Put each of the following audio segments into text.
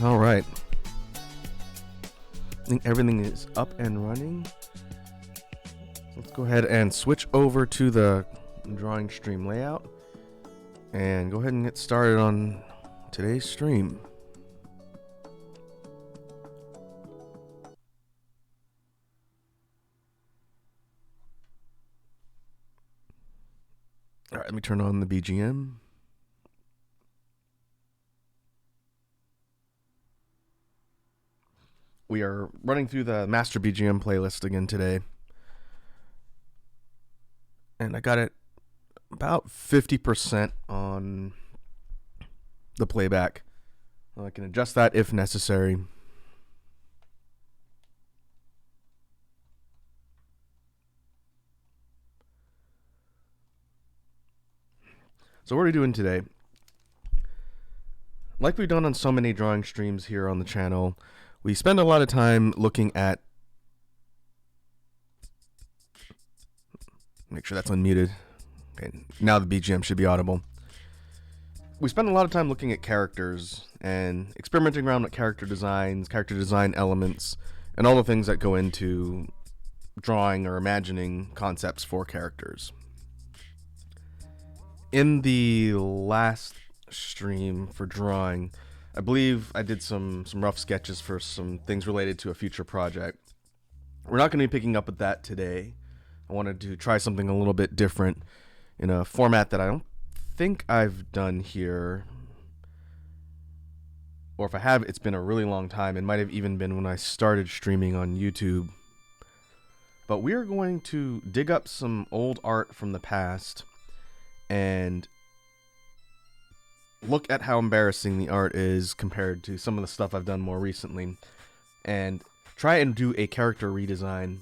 All right. I think everything is up and running. Let's go ahead and switch over to the drawing stream layout and go ahead and get started on today's stream. All right, let me turn on the BGM. We are running through the master BGM playlist again today. And I got it about 50% on the playback. I can adjust that if necessary. So what are we doing today? Like we've done on so many drawing streams here on the channel, we spend a lot of time looking at... Make sure that's unmuted. Okay, now the BGM should be audible. We spend a lot of time looking at characters and experimenting around with character designs, character design elements, and all the things that go into drawing or imagining concepts for characters. In the last stream for drawing, I believe I did some rough sketches for some things related to a future project. We're not going to be picking up with that today. I wanted to try something a little bit different in a format that I don't think I've done here. Or if I have, it's been a really long time. It might have even been when I started streaming on YouTube. But we are going to dig up some old art from the past and look at how embarrassing the art is compared to some of the stuff I've done more recently, and try and do a character redesign.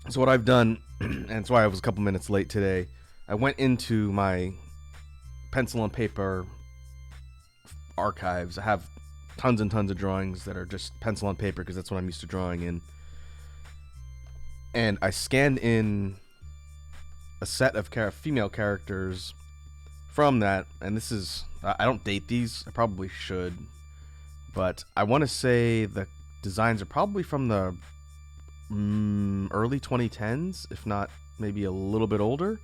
So what I've done, and that's why I was a couple minutes late today, I went into my pencil and paper archives. I have tons and tons of drawings that are just pencil and paper because that's what I'm used to drawing in. And I scanned in a set of female characters from that, and this is, I don't date these, I probably should, but I want to say the designs are probably from the early 2010s, if not maybe a little bit older.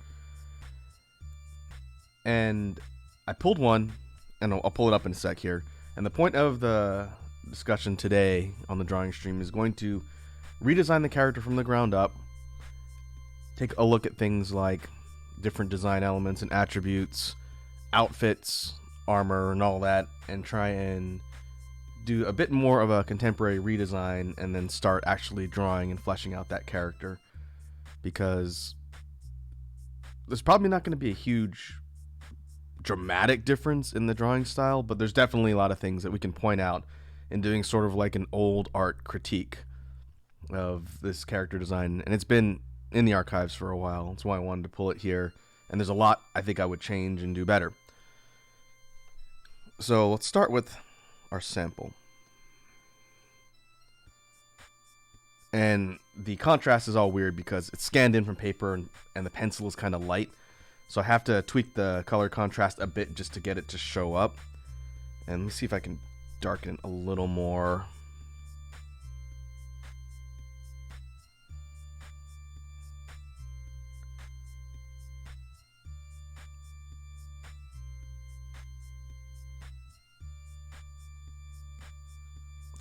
And I pulled one, and I'll pull it up in a sec here, and the point of the discussion today on the drawing stream is going to redesign the character from the ground up, take a look at things like different design elements and attributes, outfits, armor, and all that, and try and do a bit more of a contemporary redesign, and then start actually drawing and fleshing out that character. Because there's probably not going to be a huge dramatic difference in the drawing style, but there's definitely a lot of things that we can point out in doing sort of like an old art critique of this character design. And it's been in the archives for a while. That's why I wanted to pull it here. And there's a lot I think I would change and do better. So let's start with our sample. And the contrast is all weird because it's scanned in from paper and the pencil is kind of light. So I have to tweak the color contrast a bit just to get it to show up. And let me see if I can darken it a little more.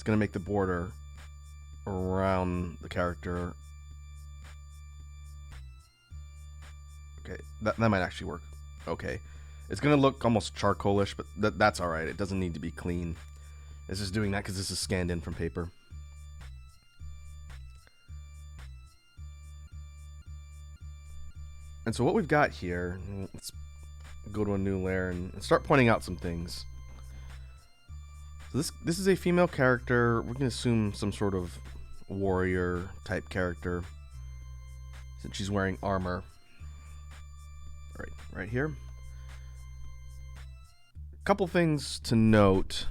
Going to make the border around the character. Okay, that might actually work. Okay, it's going to look almost charcoalish, but that's all right. It doesn't need to be clean. It's just doing that because this is scanned in from paper. And so what we've got here, let's go to a new layer and start pointing out some things. So this is a female character. We're going to assume some sort of warrior type character since she's wearing armor. All right here. A couple things to note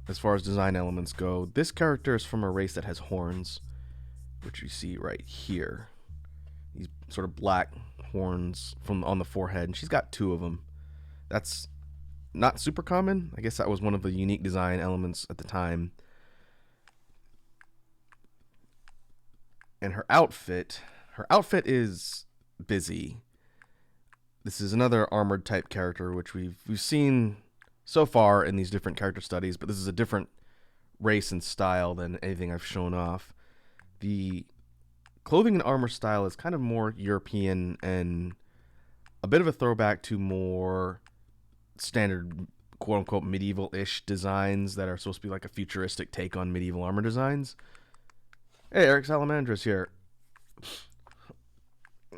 as far as design elements go. This character is from a race that has horns, which you see right here. These sort of black horns on the forehead, and she's got 2 of them. That's not super common. I guess that was one of the unique design elements at the time. And her outfit is busy. This is another armored type character, which we've seen so far in these different character studies, but this is a different race and style than anything I've shown off. The clothing and armor style is kind of more European and a bit of a throwback to more standard quote-unquote medieval-ish designs that are supposed to be like a futuristic take on medieval armor designs. Hey, Eric Salamandras here.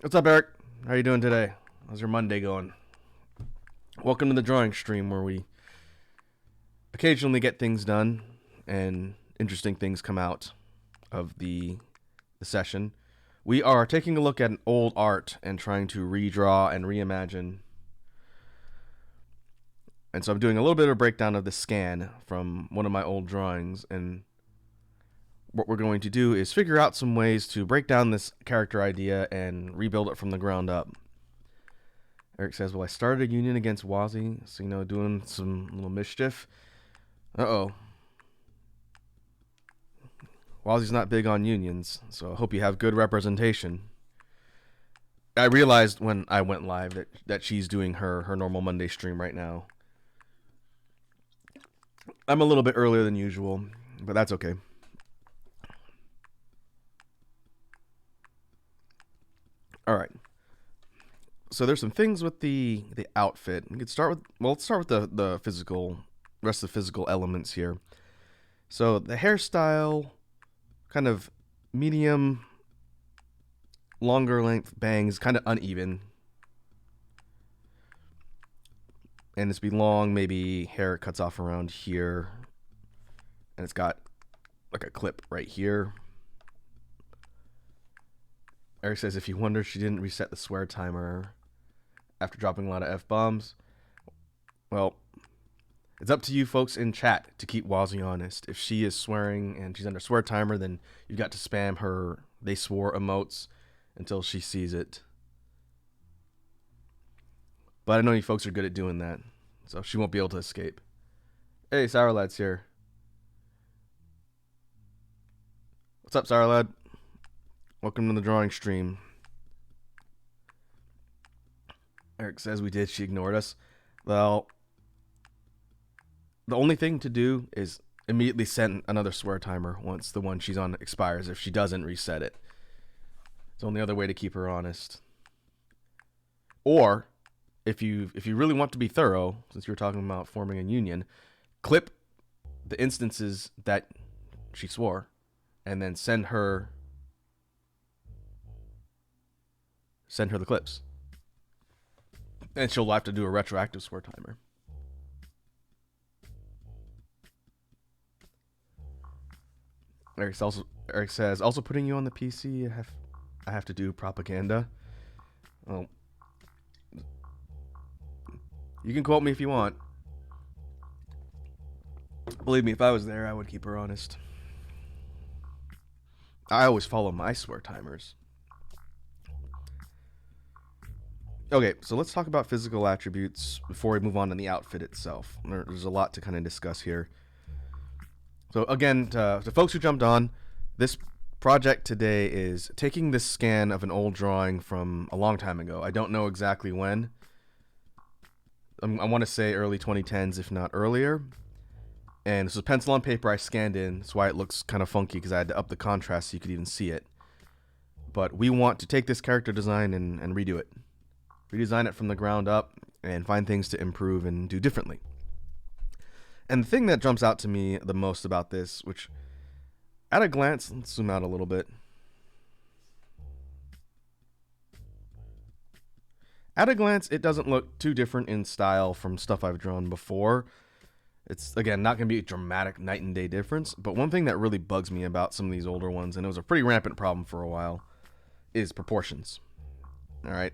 What's up, Eric? How are you doing today? How's your Monday going? Welcome to the drawing stream, where we occasionally get things done and interesting things come out of the session. We are taking a look at an old art and trying to redraw and reimagine. And so I'm doing a little bit of a breakdown of the scan from one of my old drawings, and what we're going to do is figure out some ways to break down this character idea and rebuild it from the ground up. Eric says, well, I started a union against Wazi, so, doing some little mischief. Uh-oh. Wazi's not big on unions, so I hope you have good representation. I realized when I went live that she's doing her normal Monday stream right now. I'm a little bit earlier than usual, but that's okay. All right. So there's some things with the outfit. We could start with, let's start with the physical, rest of the physical elements here. So the hairstyle, kind of medium, longer length bangs, kind of uneven. And it's be long, maybe hair cuts off around here. And it's got like a clip right here. Eric says, if you wonder she didn't reset the swear timer after dropping a lot of F-bombs, well, it's up to you folks in chat to keep Wazi honest. If she is swearing and she's under swear timer, then you've got to spam her they swore emotes until she sees it. But I know you folks are good at doing that, so she won't be able to escape. Hey, Sour Lad's here. What's up, Sour Lad? Welcome to the drawing stream. Eric says we did. She ignored us. Well, the only thing to do is immediately send another swear timer once the one she's on expires, if she doesn't reset it. It's the only other way to keep her honest. Or, if you really want to be thorough, since you were talking about forming a union, clip the instances that she swore, and then send her the clips. And she'll have to do a retroactive swear timer. Eric says, also putting you on the PC, I have to do propaganda. Well, you can quote me if you want. Believe me, if I was there, I would keep her honest. I always follow my swear timers. Okay, so let's talk about physical attributes before we move on to the outfit itself. There's a lot to kind of discuss here. So again, to folks who jumped on, this project today is taking this scan of an old drawing from a long time ago. I don't know exactly when. I want to say early 2010s, if not earlier. And this was pencil on paper I scanned in. That's why it looks kind of funky, because I had to up the contrast so you could even see it. But we want to take this character design and redo it. Redesign it from the ground up and find things to improve and do differently. And the thing that jumps out to me the most about this, which at a glance, let's zoom out a little bit. At a glance, it doesn't look too different in style from stuff I've drawn before. It's, again, not going to be a dramatic night and day difference, but one thing that really bugs me about some of these older ones, and it was a pretty rampant problem for a while, is proportions. All right.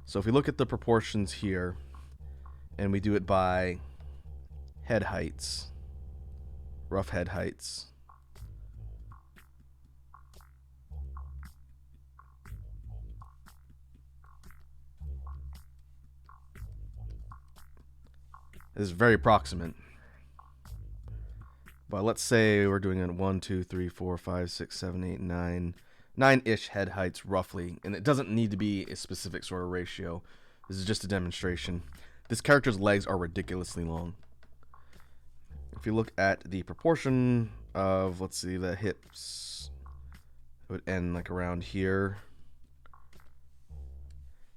So if we look at the proportions here, and we do it by head heights, rough head heights. This is very approximate. But let's say we're doing it 1, 2, 3, 4, 5, 6, 7, 8, 9. 9-ish head heights roughly. And it doesn't need to be a specific sort of ratio. This is just a demonstration. This character's legs are ridiculously long. If you look at the proportion of, let's see, the hips, it would end like around here.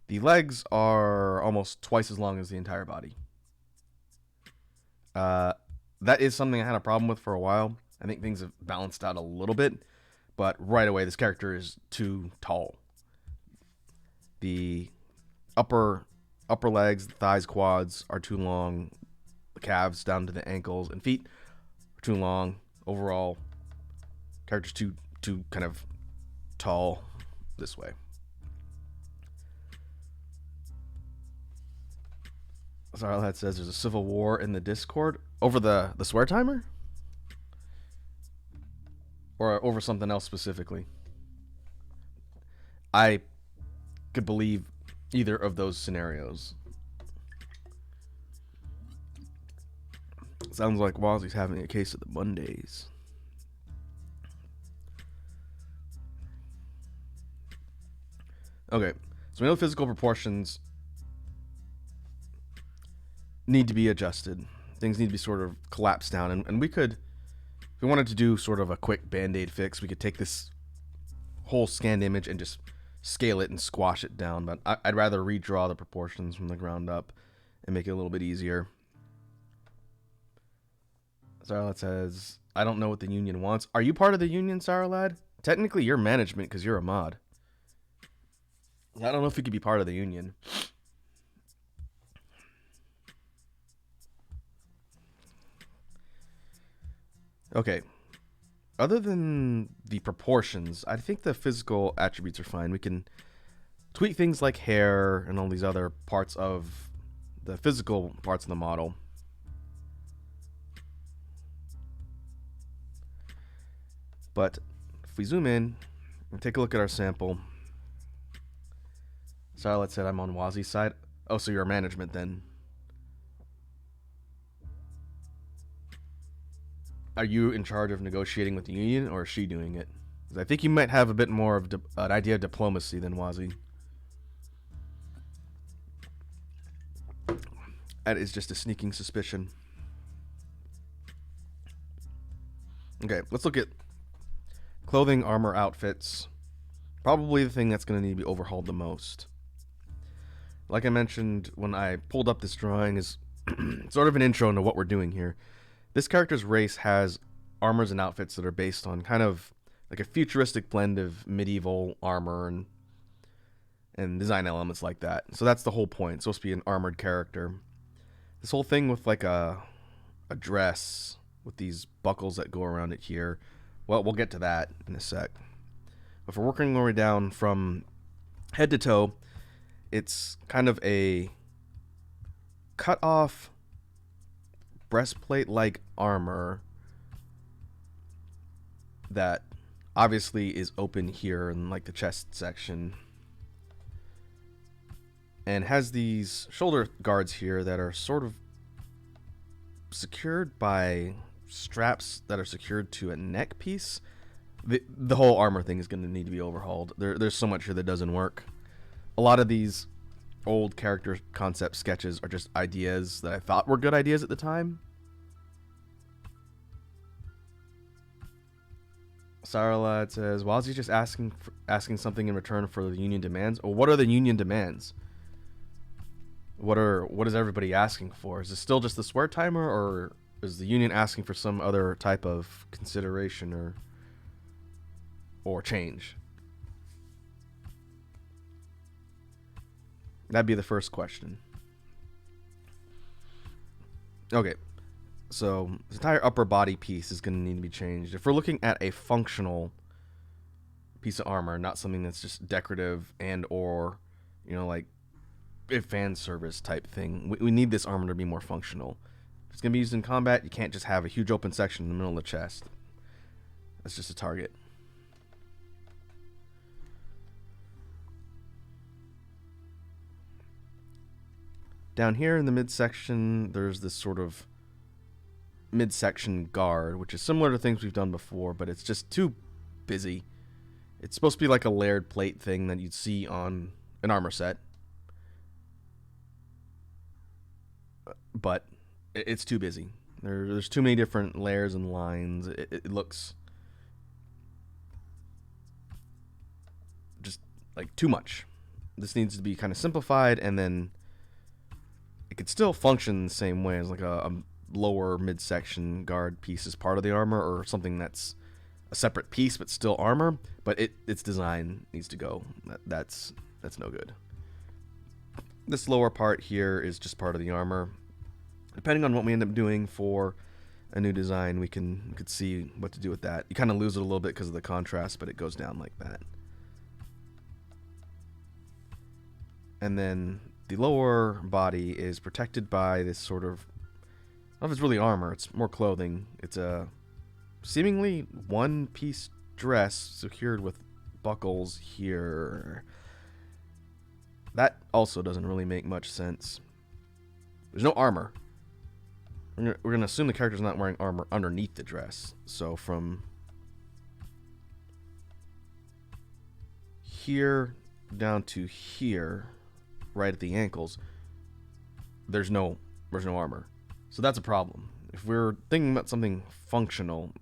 The legs are almost twice as long as the entire body. That is something I had a problem with for a while. I think things have balanced out a little bit, but right away this character is too tall. The upper legs, thighs, quads are too long. The calves down to the ankles and feet are too long. Overall, character's too kind of tall this way. Sorry, that says there's a civil war in the Discord over the swear timer, or over something else specifically. I could believe either of those scenarios. Sounds like Wazzy's having a case of the Mondays. Okay, so we know physical proportions need to be adjusted. Things need to be sort of collapsed down, and we could, if we wanted to do sort of a quick band-aid fix, we could take this whole scanned image and just scale it and squash it down, but I'd rather redraw the proportions from the ground up and make it a little bit easier. Sarlad says, I don't know what the union wants. Are you part of the union, Sarlad? Technically, you're management because you're a mod. I don't know if you could be part of the union. Okay. Other than the proportions, I think the physical attributes are fine. We can tweak things like hair and all these other parts of the physical parts of the model. But if we zoom in and take a look at our sample. Starlet said I'm on Wazzy's side. Oh, so you're a management then. Are you in charge of negotiating with the union, or is she doing it? Because I think you might have a bit more of an idea of diplomacy than Wazzy. That is just a sneaking suspicion. Okay, let's look at clothing, armor, outfits. Probably the thing that's going to need to be overhauled the most. Like I mentioned when I pulled up this drawing, is sort of an intro into what we're doing here. This character's race has armors and outfits that are based on kind of like a futuristic blend of medieval armor and design elements like that. So that's the whole point. It's supposed to be an armored character. This whole thing with like a dress with these buckles that go around it here. Well, we'll get to that in a sec. But if we're working our way down from head to toe, it's kind of a cut off breastplate like armor that obviously is open here in like the chest section, and has these shoulder guards here that are sort of secured by straps that are secured to a neck piece. The whole armor thing is going to need to be overhauled. There's so much here that doesn't work. A lot of these old character concept sketches are just ideas that I thought were good ideas at the time. Saralad says, Wazzy's just asking something in return for the union demands. Well, what are the union demands? What is everybody asking for? Is it still just the swear timer, or is the union asking for some other type of consideration or change? That'd be the first question. Okay, so this entire upper body piece is going to need to be changed. If we're looking at a functional piece of armor, not something that's just decorative and or, like a fan service type thing, we need this armor to be more functional. If it's going to be used in combat, you can't just have a huge open section in the middle of the chest. That's just a target. Down here in the midsection, there's this sort of midsection guard, which is similar to things we've done before, but it's just too busy. It's supposed to be like a layered plate thing that you'd see on an armor set, but it's too busy. There's too many different layers and lines. It looks just like too much. This needs to be kind of simplified, and then it could still function the same way as like a lower midsection guard piece as part of the armor, or something that's a separate piece but still armor. But its design needs to go. That's no good. This lower part here is just part of the armor. Depending on what we end up doing for a new design, we could see what to do with that. You kind of lose it a little bit because of the contrast, but it goes down like that. And then the lower body is protected by this sort of, I don't know if it's really armor, it's more clothing. It's a seemingly one-piece dress secured with buckles here. That also doesn't really make much sense. There's no armor. We're going to assume the character's not wearing armor underneath the dress. So from here down to here, right at the ankles, there's no armor. So that's a problem. If we're thinking about something functional,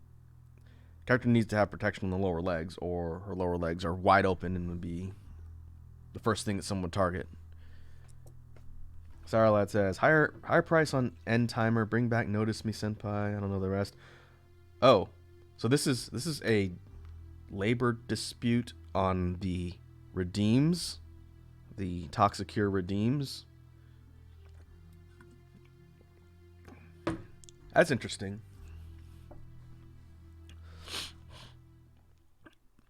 character needs to have protection on the lower legs, or her lower legs are wide open and would be the first thing that someone would target. Saralad says, higher price on end timer. Bring back Notice Me Senpai. I don't know the rest. Oh, so this is a labor dispute on the redeems, the Toxicure redeems. That's interesting.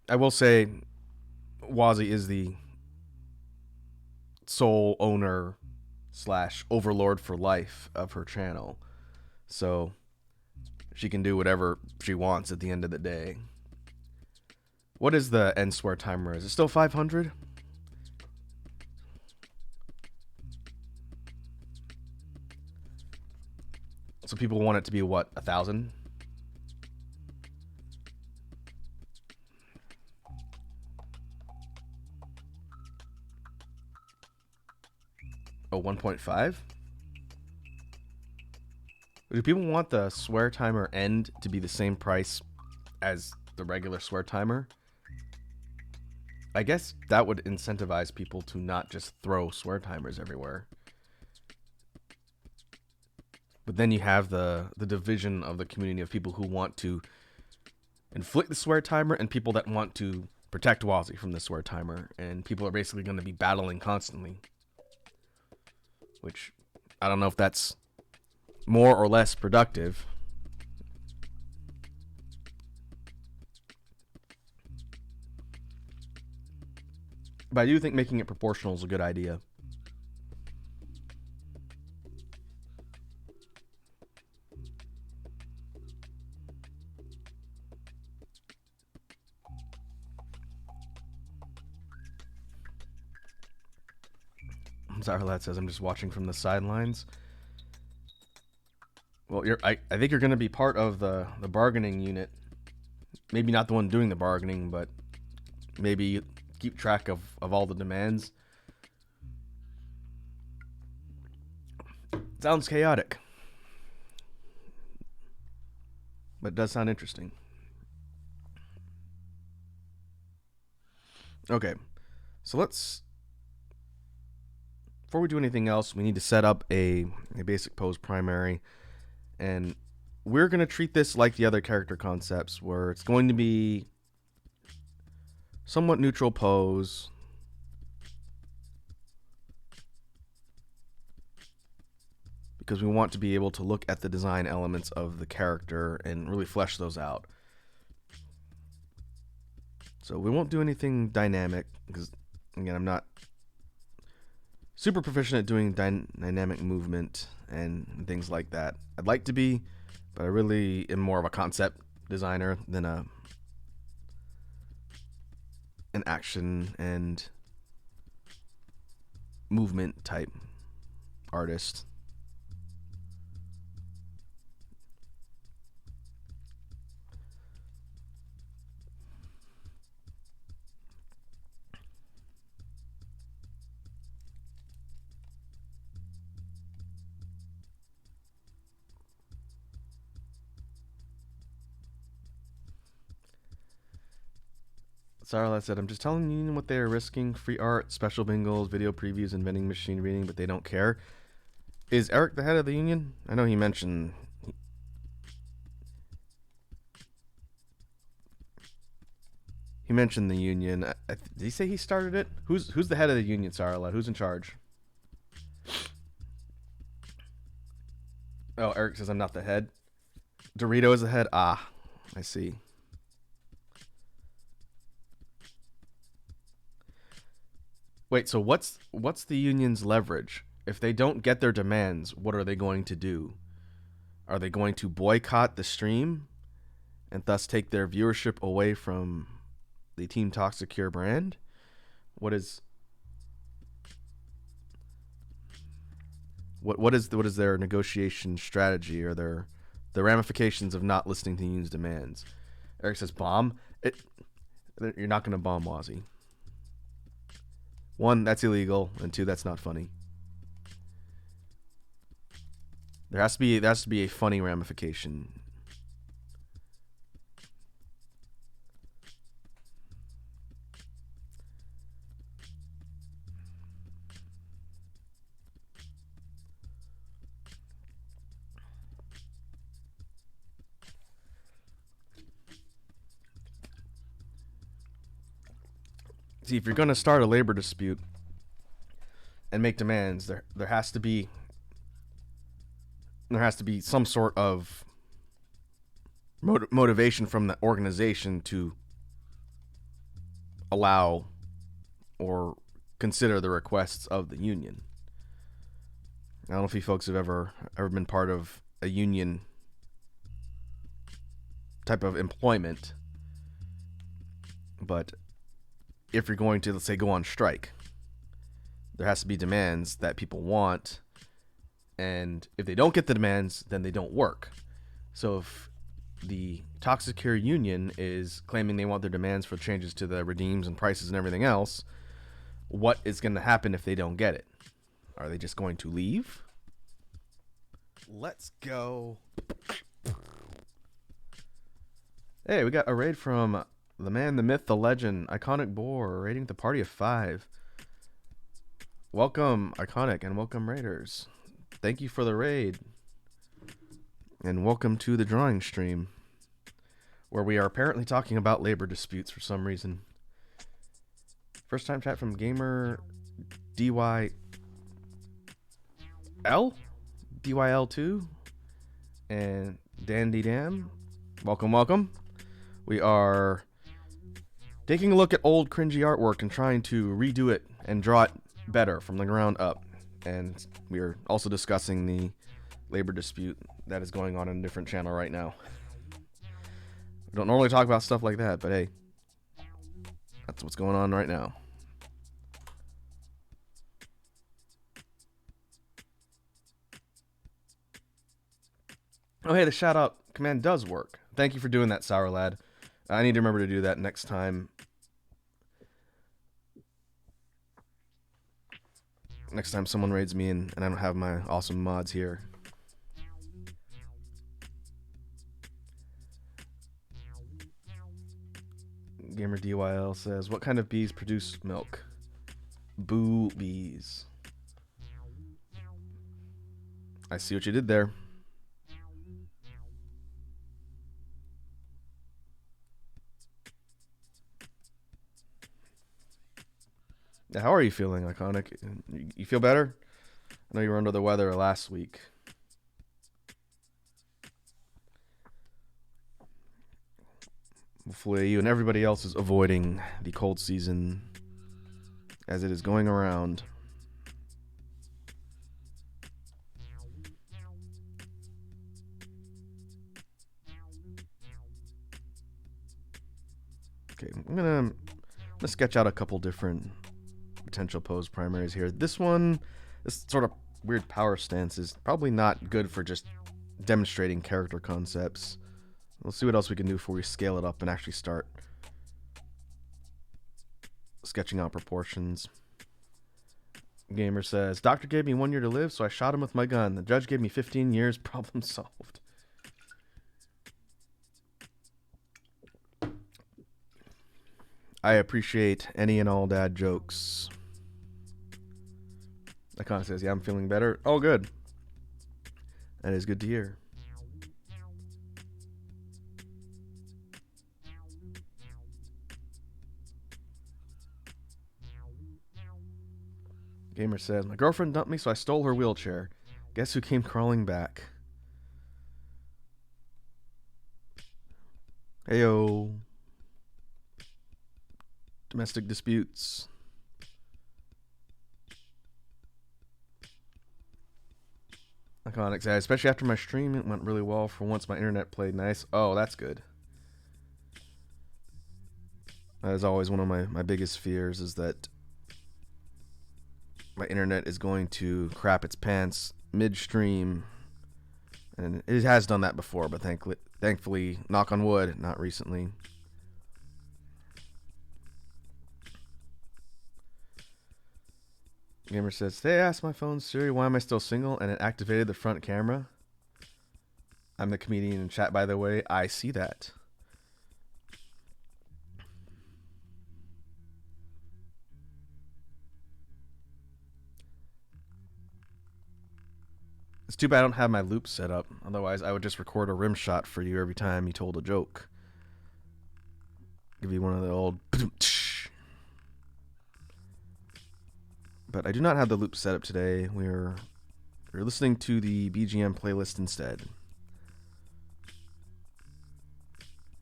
I will say, Wazi is the sole owner / overlord for life of her channel, so she can do whatever she wants at the end of the day. What is the end swear timer? Is it still 500? So people want it to be what, 1,000? Oh, 1.5? Do people want the swear timer end to be the same price as the regular swear timer? I guess that would incentivize people to not just throw swear timers everywhere. But then you have the division of the community of people who want to inflict the swear timer and people that want to protect Wazi from the swear timer. And people are basically going to be battling constantly. Which, I don't know if that's more or less productive. But I do think making it proportional is a good idea. Zarlat says, I'm just watching from the sidelines. Well, I think you're going to be part of the bargaining unit. Maybe not the one doing the bargaining, but maybe keep track of all the demands. Sounds chaotic, but it does sound interesting. Okay, so let's... Before we do anything else, we need to set up a basic pose primary, and we're going to treat this like the other character concepts, where it's going to be somewhat neutral pose, because we want to be able to look at the design elements of the character and really flesh those out. So we won't do anything dynamic, because again, I'm not super proficient at doing dynamic movement and things like that. I'd like to be, but I really am more of a concept designer than an action and movement type artist. Sarla said, I'm just telling you what they are risking. Free art, special bingos, video previews, and vending machine reading, but they don't care. Is Eric the head of the union? I know he mentioned... He mentioned the union. Did he say he started it? Who's the head of the union, Sarla? Who's in charge? Oh, Eric says I'm not the head. Dorito is the head? Ah, I see. Wait, so what's the union's leverage? If they don't get their demands, what are they going to do? Are they going to boycott the stream and thus take their viewership away from the Team Toxic Cure brand? What is their negotiation strategy or the ramifications of not listening to the union's demands? Eric says bomb. You're not going to bomb Wazzy. 1, that's illegal, and 2, that's not funny. There has to be a funny ramification. See, if you're going to start a labor dispute and make demands, there has to be some sort of motivation from the organization to allow or consider the requests of the union. I don't know if you folks have ever been part of a union type of employment, but if you're going to, let's say, go on strike, there has to be demands that people want, and if they don't get the demands, then they don't work. So if the Toxic Cure Union is claiming they want their demands for changes to the redeems and prices and everything else, what is going to happen if they don't get it? Are they just going to leave? Let's go. Hey, we got a raid from the man, the myth, the legend, Iconic Boar, rating the party of 5. Welcome, Iconic, and welcome, Raiders. Thank you for the raid. And welcome to the drawing stream, where we are apparently talking about labor disputes for some reason. First time chat from Gamer DYL? DYL2? And Dandy Dam. Welcome, welcome. We are taking a look at old cringy artwork and trying to redo it and draw it better from the ground up. And we are also discussing the labor dispute that is going on a different channel right now. We don't normally talk about stuff like that, but hey, that's what's going on right now. Oh, hey, the shout out command does work. Thank you for doing that, Sour Lad. I need to remember to do that next time. Next time someone raids me and I don't have my awesome mods here. Gamer DYL says, what kind of bees produce milk? Boo bees. I see what you did there. How are you feeling, Iconic? You feel better? I know you were under the weather last week. Hopefully you and everybody else is avoiding the cold season as it is going around. Okay, I'm gonna sketch out a couple different potential pose primaries here. This one is sort of weird power stance is probably not good for just demonstrating character concepts. We'll see what else we can do before we scale it up and actually start sketching out proportions. Gamer says, Doctor gave me 1 year to live, so I shot him with my gun. The judge gave me 15 years. Problem solved. I appreciate any and all dad jokes. Icon says, yeah, I'm feeling better. Oh, good. That is good to hear. Gamer says, my girlfriend dumped me, so I stole her wheelchair. Guess who came crawling back? Heyo. Domestic disputes. Iconic says, especially after my stream, it went really well. For once, my internet played nice. Oh, that's good. That is always one of my biggest fears, is that my internet is going to crap its pants midstream. And it has done that before, but thankfully, knock on wood, not recently. Gamer says, today I asked my phone, Siri, why am I still single? And it activated the front camera. I'm the comedian in chat, by the way. I see that. It's too bad I don't have my loop set up. Otherwise, I would just record a rim shot for you every time you told a joke. Give you one of the old... But I do not have the loop set up today. We're listening to the BGM playlist instead,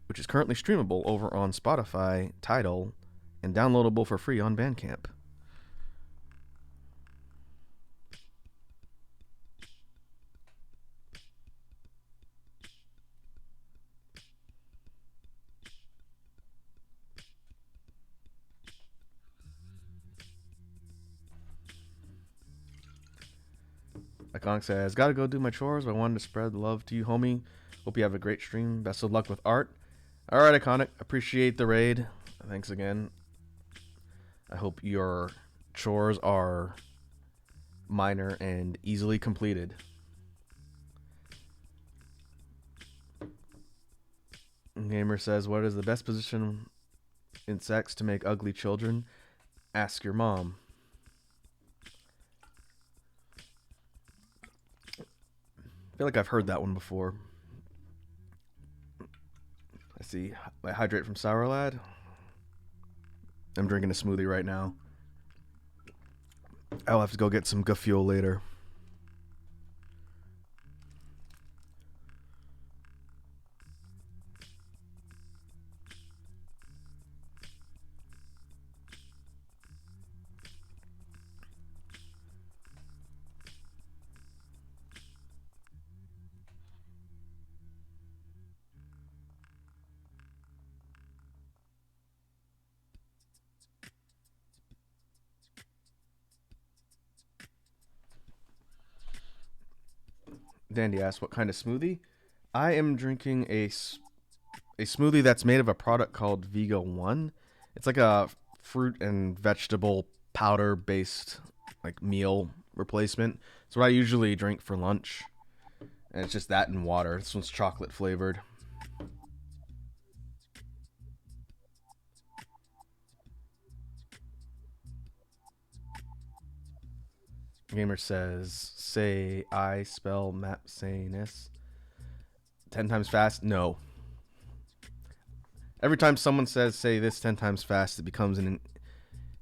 which is currently streamable over on Spotify, Tidal, and downloadable for free on Bandcamp. Iconic says, gotta go do my chores, but I wanted to spread love to you, homie. Hope you have a great stream. Best of luck with art. Alright, Iconic. Appreciate the raid. Thanks again. I hope your chores are minor and easily completed. Gamer says, what is the best position in sex to make ugly children? Ask your mom. I feel like I've heard that one before. I see. I hydrate from Sour Lad. I'm drinking a smoothie right now. I'll have to go get some Gu Fuel later. Dandy asks, what kind of smoothie? I am drinking a smoothie that's made of a product called Vega 1. It's like a fruit and vegetable powder based like meal replacement. It's what I usually drink for lunch. And it's just that and water. This one's chocolate flavored. Gamer says, say I spell map sayness 10 times fast. No. Every time someone says say this 10 times fast, it becomes an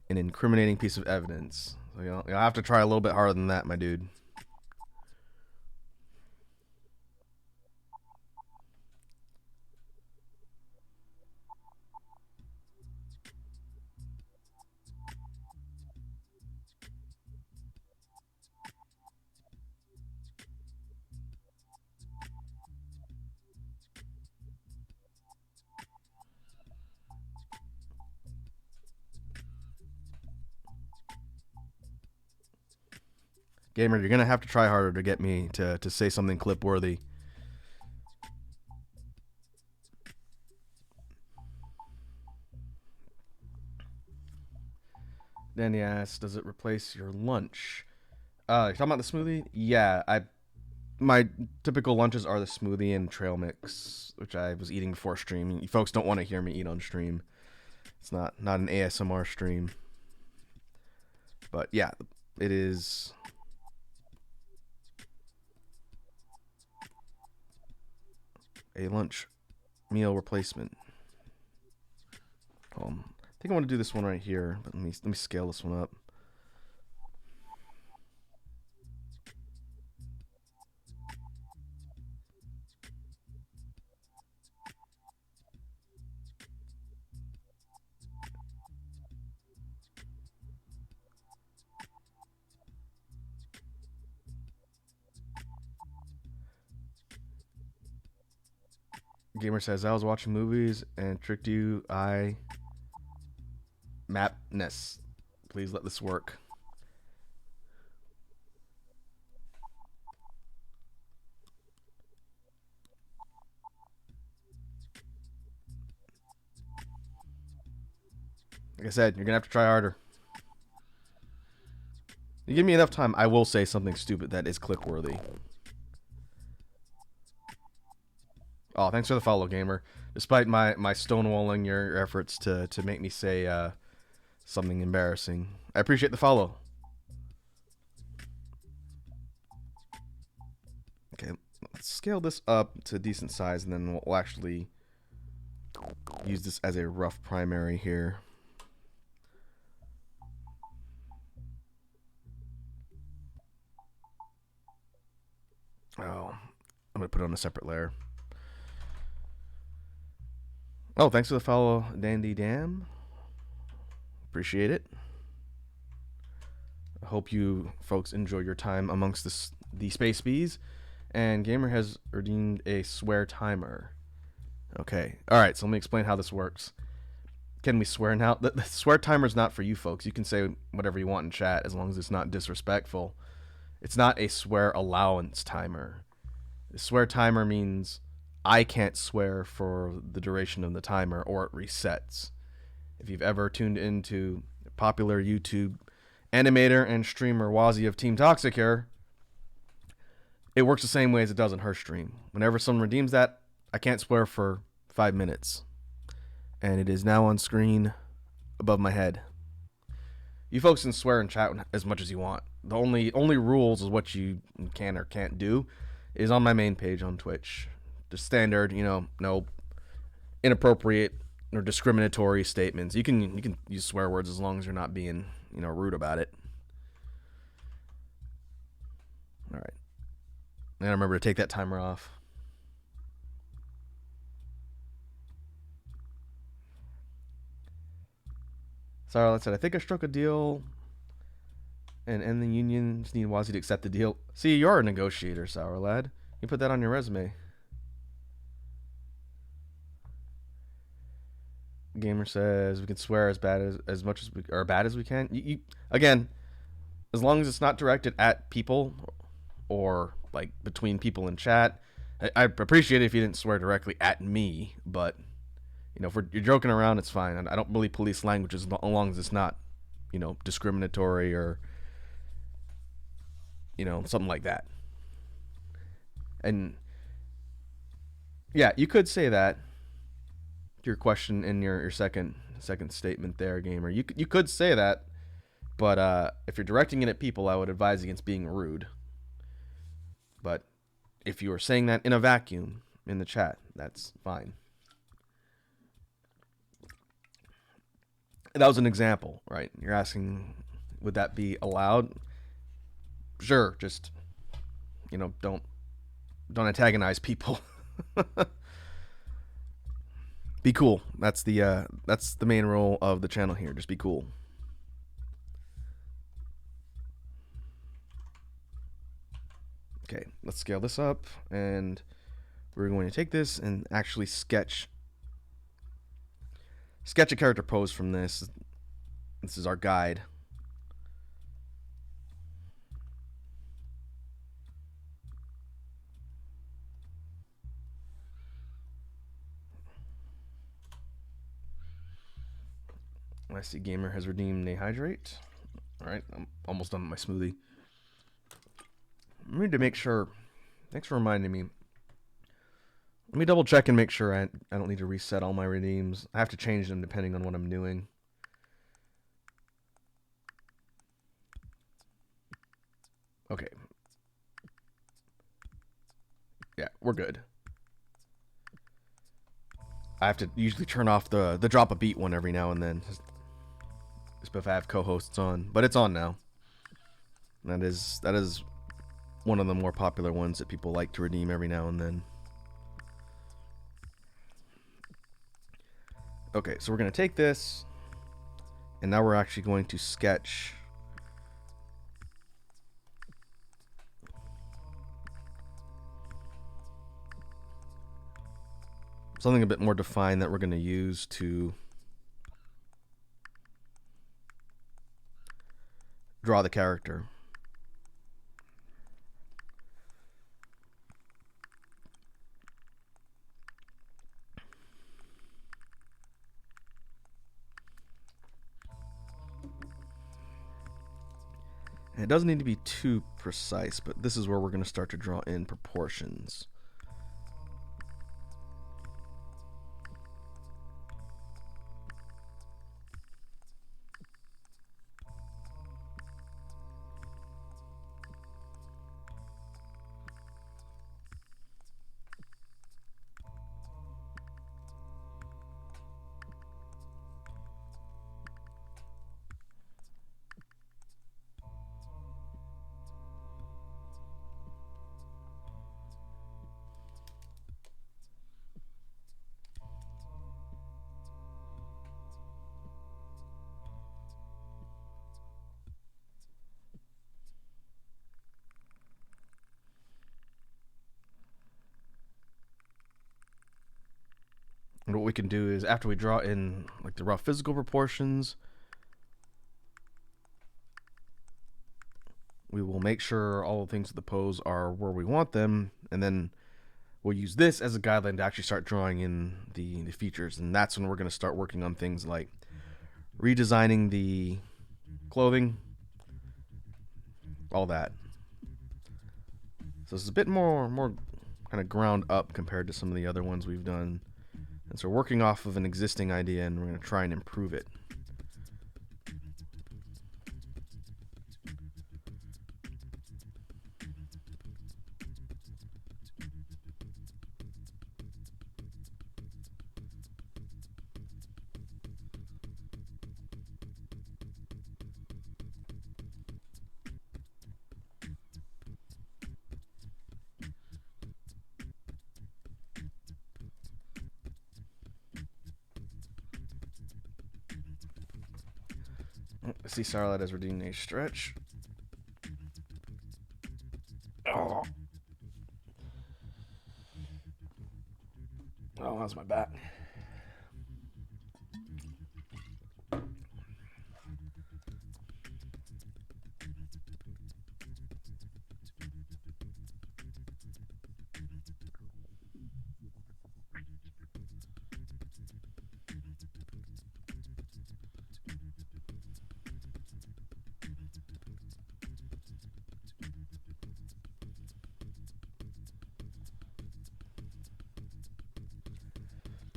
incriminating piece of evidence. So you'll have to try a little bit harder than that, my dude. Gamer, you're gonna have to try harder to get me to say something clip worthy. Danny asks, does it replace your lunch? You're talking about the smoothie? Yeah, my typical lunches are the smoothie and trail mix, which I was eating before stream. You folks don't want to hear me eat on stream. It's not an ASMR stream. But yeah, it is a lunch meal replacement. I think I want to do this one right here, but let me scale this one up. Gamer says, I was watching movies and tricked you. I mapness. Please let this work. Like I said, you're gonna have to try harder. You give me enough time, I will say something stupid that is click worthy. Oh, thanks for the follow, Gamer. Despite my stonewalling your efforts to make me say something embarrassing, I appreciate the follow. Okay, let's scale this up to a decent size, and then we'll actually use this as a rough primary here. Oh, I'm gonna put it on a separate layer. Oh, thanks for the follow, Dandy Dam. Appreciate it. I hope you folks enjoy your time amongst the space bees. And Gamer has redeemed a swear timer. Okay. Alright, so let me explain how this works. Can we swear now? The swear timer is not for you folks. You can say whatever you want in chat as long as it's not disrespectful. It's not a swear allowance timer. The swear timer means I can't swear for the duration of the timer, or it resets. If you've ever tuned into popular YouTube animator and streamer Wazzy of Team Toxic here, it works the same way as it does in her stream. Whenever someone redeems that, I can't swear for 5 minutes. And it is now on screen above my head. You folks can swear in chat as much as you want. The only rules is what you can or can't do is on my main page on Twitch. The standard, no inappropriate or discriminatory statements. You can use swear words as long as you're not being, rude about it. All right. And remember to take that timer off. Sarah said, I think I struck a deal and the unions need Wazzy to accept the deal. See, you're a negotiator, Sour Lad. You put that on your resume. Gamer says we can swear as much as we or bad as we can. You again, as long as it's not directed at people or like between people in chat. I appreciate it if you didn't swear directly at me, but if you're joking around, it's fine. I don't really police language as long as it's not, discriminatory or something like that. And yeah, you could say that. Your question in your second statement there, Gamer. You could say that, but if you're directing it at people, I would advise against being rude. But if you are saying that in a vacuum in the chat, that's fine. That was an example, right? You're asking, would that be allowed? Sure, just don't antagonize people. Be cool. That's the main role of the channel here. Just be cool. Okay, let's scale this up, and we're going to take this and actually sketch a character pose from this. This is our guide. I see Gamer has redeemed a hydrate. Alright, I'm almost done with my smoothie. I need to make sure. Thanks for reminding me. Let me double check and make sure I don't need to reset all my redeems. I have to change them depending on what I'm doing. Okay. Yeah, we're good. I have to usually turn off the drop a beat one every now and then. Just if I have co-hosts on. But it's on now. That is one of the more popular ones that people like to redeem every now and then. Okay, so we're going to take this, and now we're actually going to sketch something a bit more defined that we're going to use to draw the character. And it doesn't need to be too precise, but this is where we're going to start to draw in proportions. And what we can do is, after we draw in like the rough physical proportions, we will make sure all the things of the pose are where we want them, and then we'll use this as a guideline to actually start drawing in the features. And that's when we're going to start working on things like redesigning the clothing, all that. So it's a bit more kind of ground up compared to some of the other ones we've done. And so we're working off of an existing idea, and we're going to try and improve it. I see Starlight has redeemed a stretch. Oh, that's my back.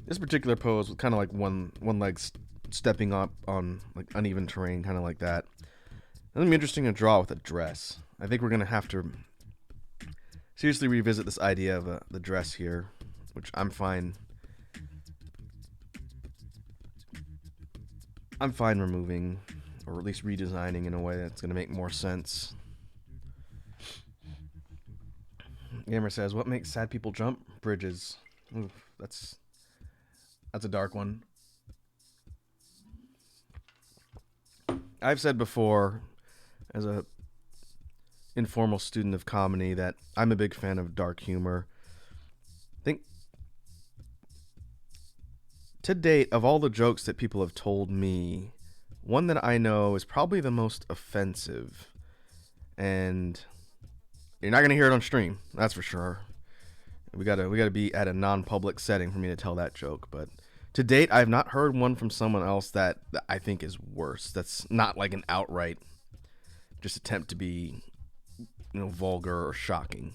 This particular pose was kind of like one leg stepping up on like uneven terrain, kind of like that. It's gonna be interesting to draw with a dress. I think we're gonna have to seriously revisit this idea of the dress here, which I'm fine removing, or at least redesigning in a way that's gonna make more sense. Gamer says, "What makes sad people jump? Bridges." Oof, that's a dark one. I've said before, as a informal student of comedy, that I'm a big fan of dark humor. I think to date, of all the jokes that people have told me, one that I know is probably the most offensive, and you're not gonna hear it on stream, that's for sure. We gotta be at a non-public setting for me to tell that joke. But To date, I've not heard one from someone else that I think is worse. That's not like an outright just attempt to be, vulgar or shocking.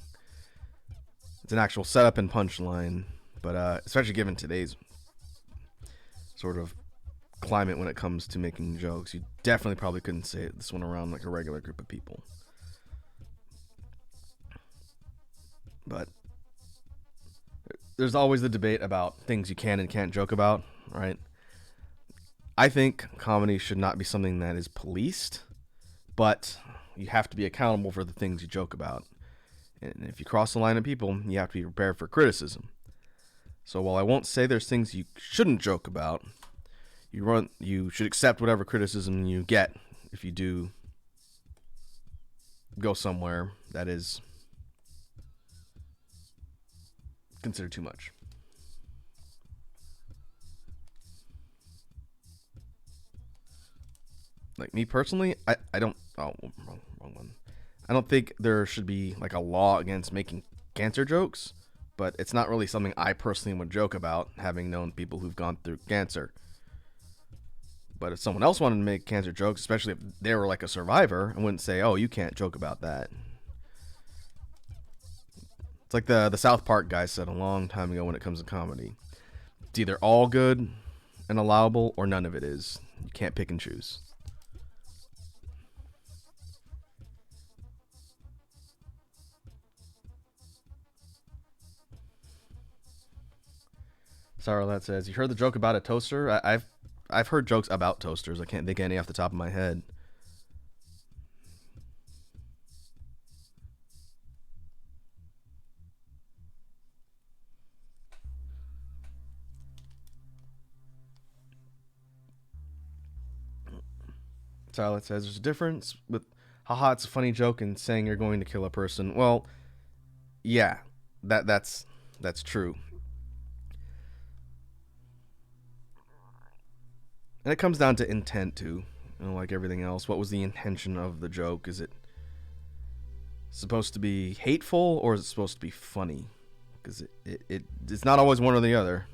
It's an actual setup and punchline, but especially given today's sort of climate when it comes to making jokes, you definitely probably couldn't say this one around like a regular group of people. But there's always the debate about things you can and can't joke about, right? I think comedy should not be something that is policed, but you have to be accountable for the things you joke about. And if you cross the line of people, you have to be prepared for criticism. So while I won't say there's things you shouldn't joke about, you should accept whatever criticism you get if you do go somewhere that is considered too much. Like me personally, I don't. Oh, wrong one. I don't think there should be like a law against making cancer jokes, but it's not really something I personally would joke about, having known people who've gone through cancer. But if someone else wanted to make cancer jokes, especially if they were like a survivor, I wouldn't say, "Oh, you can't joke about that." It's like the South Park guy said a long time ago when it comes to comedy. It's either all good and allowable or none of it is. You can't pick and choose. Sarah says, "You heard the joke about a toaster? I've heard jokes about toasters. I can't think of any off the top of my head." Sarah says, "There's a difference with haha, it's a funny joke and saying you're going to kill a person." Well, yeah, that's true. And it comes down to intent too. Like everything else, what was the intention of the joke? Is it supposed to be hateful or is it supposed to be funny? Because it's not always one or the other.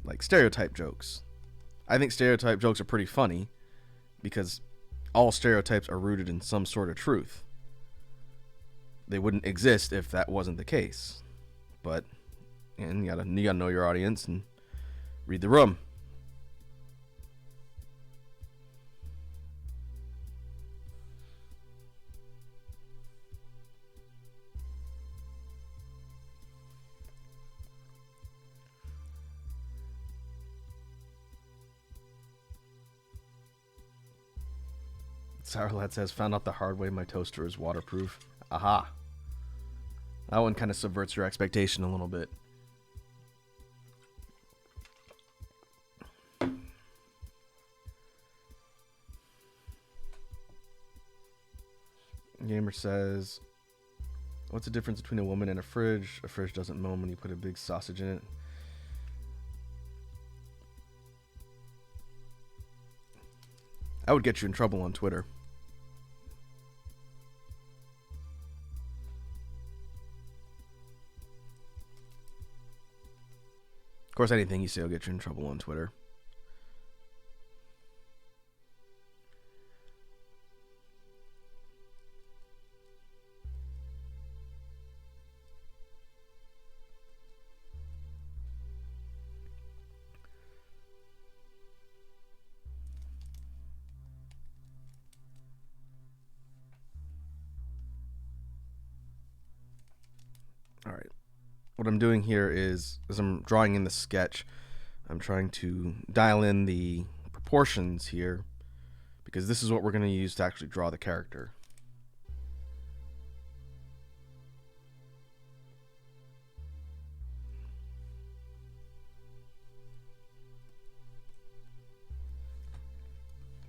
Like stereotype jokes. I think stereotype jokes are pretty funny because all stereotypes are rooted in some sort of truth. They wouldn't exist if that wasn't the case. But and you gotta know your audience and read the room. Sourlad says, "Found out the hard way my toaster is waterproof." Aha. That one kind of subverts your expectation a little bit. Gamer says, "What's the difference between a woman and a fridge? A fridge doesn't moan when you put a big sausage in it." I would get you in trouble on Twitter. Of course, anything you say will get you in trouble on Twitter. All right. What I'm doing here is, as I'm drawing in the sketch, I'm trying to dial in the proportions here because this is what we're going to use to actually draw the character.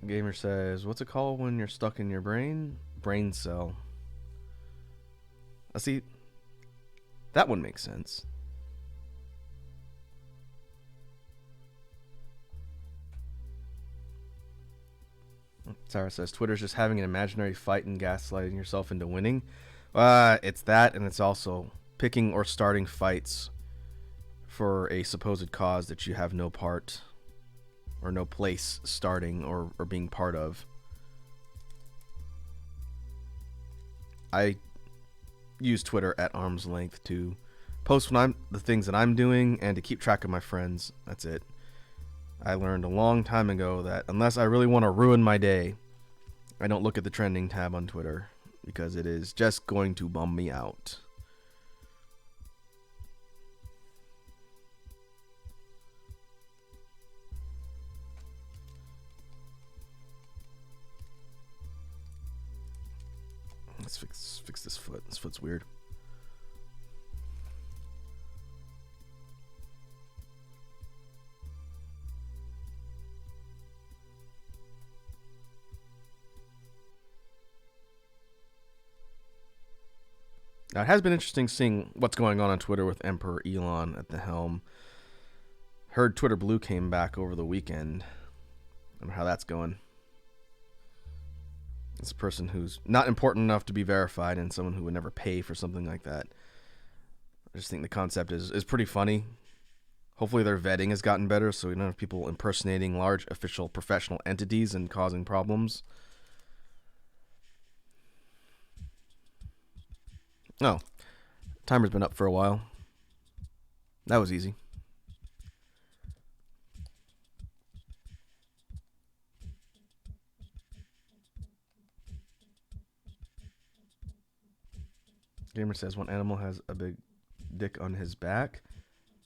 Gamer says, "What's it called when you're stuck in your brain?" Brain cell. See, that one makes sense. Sarah says, "Twitter's just having an imaginary fight and gaslighting yourself into winning." It's that, and it's also picking or starting fights for a supposed cause that you have no part or no place starting or being part of. I use Twitter at arm's length to post the things that I'm doing and to keep track of my friends. That's it. I learned a long time ago that unless I really want to ruin my day, I don't look at the trending tab on Twitter because it is just going to bum me out. Let's fix this foot. This foot's weird. Now, it has been interesting seeing what's going on Twitter with Emperor Elon at the helm. Heard Twitter Blue came back over the weekend. I don't know how that's going. It's a person who's not important enough to be verified and someone who would never pay for something like that. I just think the concept is pretty funny. Hopefully their vetting has gotten better so we don't have people impersonating large official professional entities and causing problems. Oh, timer's been up for a while. That was easy. Gamer says one animal has a big dick on his back.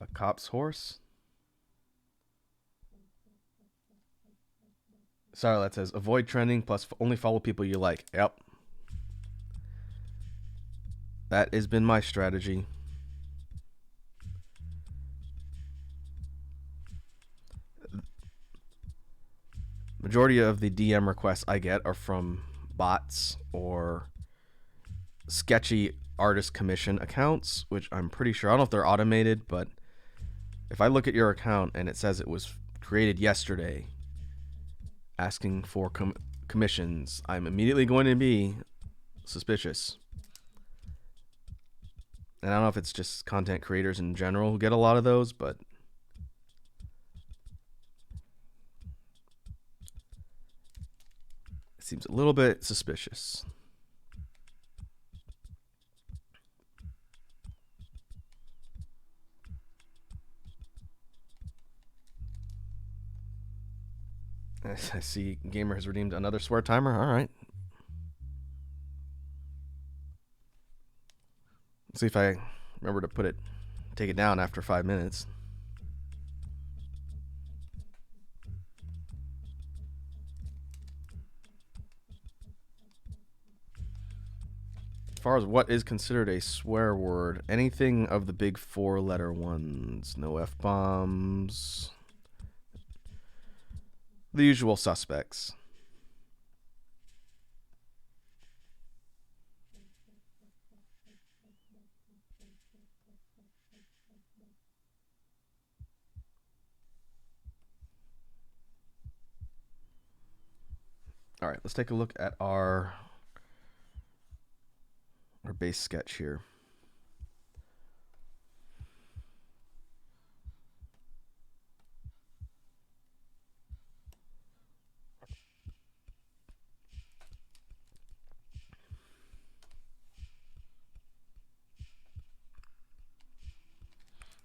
A cop's horse. Sarlet says avoid trending plus only follow people you like. Yep. That has been my strategy. Majority of the DM requests I get are from bots or sketchy artist commission accounts, which I'm pretty sure, I don't know if they're automated, but if I look at your account and it says it was created yesterday asking for commissions, I'm immediately going to be suspicious. And I don't know if it's just content creators in general who get a lot of those, but it seems a little bit suspicious. I see Gamer has redeemed another swear timer. All right. Let's see if I remember to take it down after 5 minutes. As far as what is considered a swear word, anything of the big 4-letter ones. No F-bombs. The usual suspects. All right, let's take a look at our base sketch here.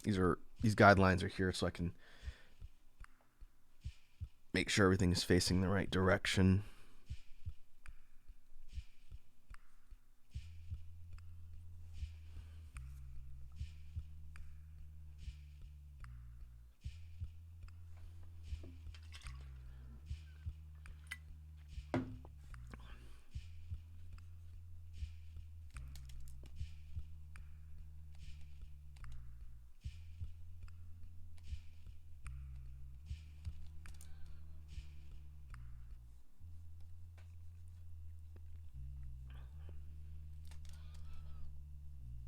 These guidelines are here so I can make sure everything is facing the right direction.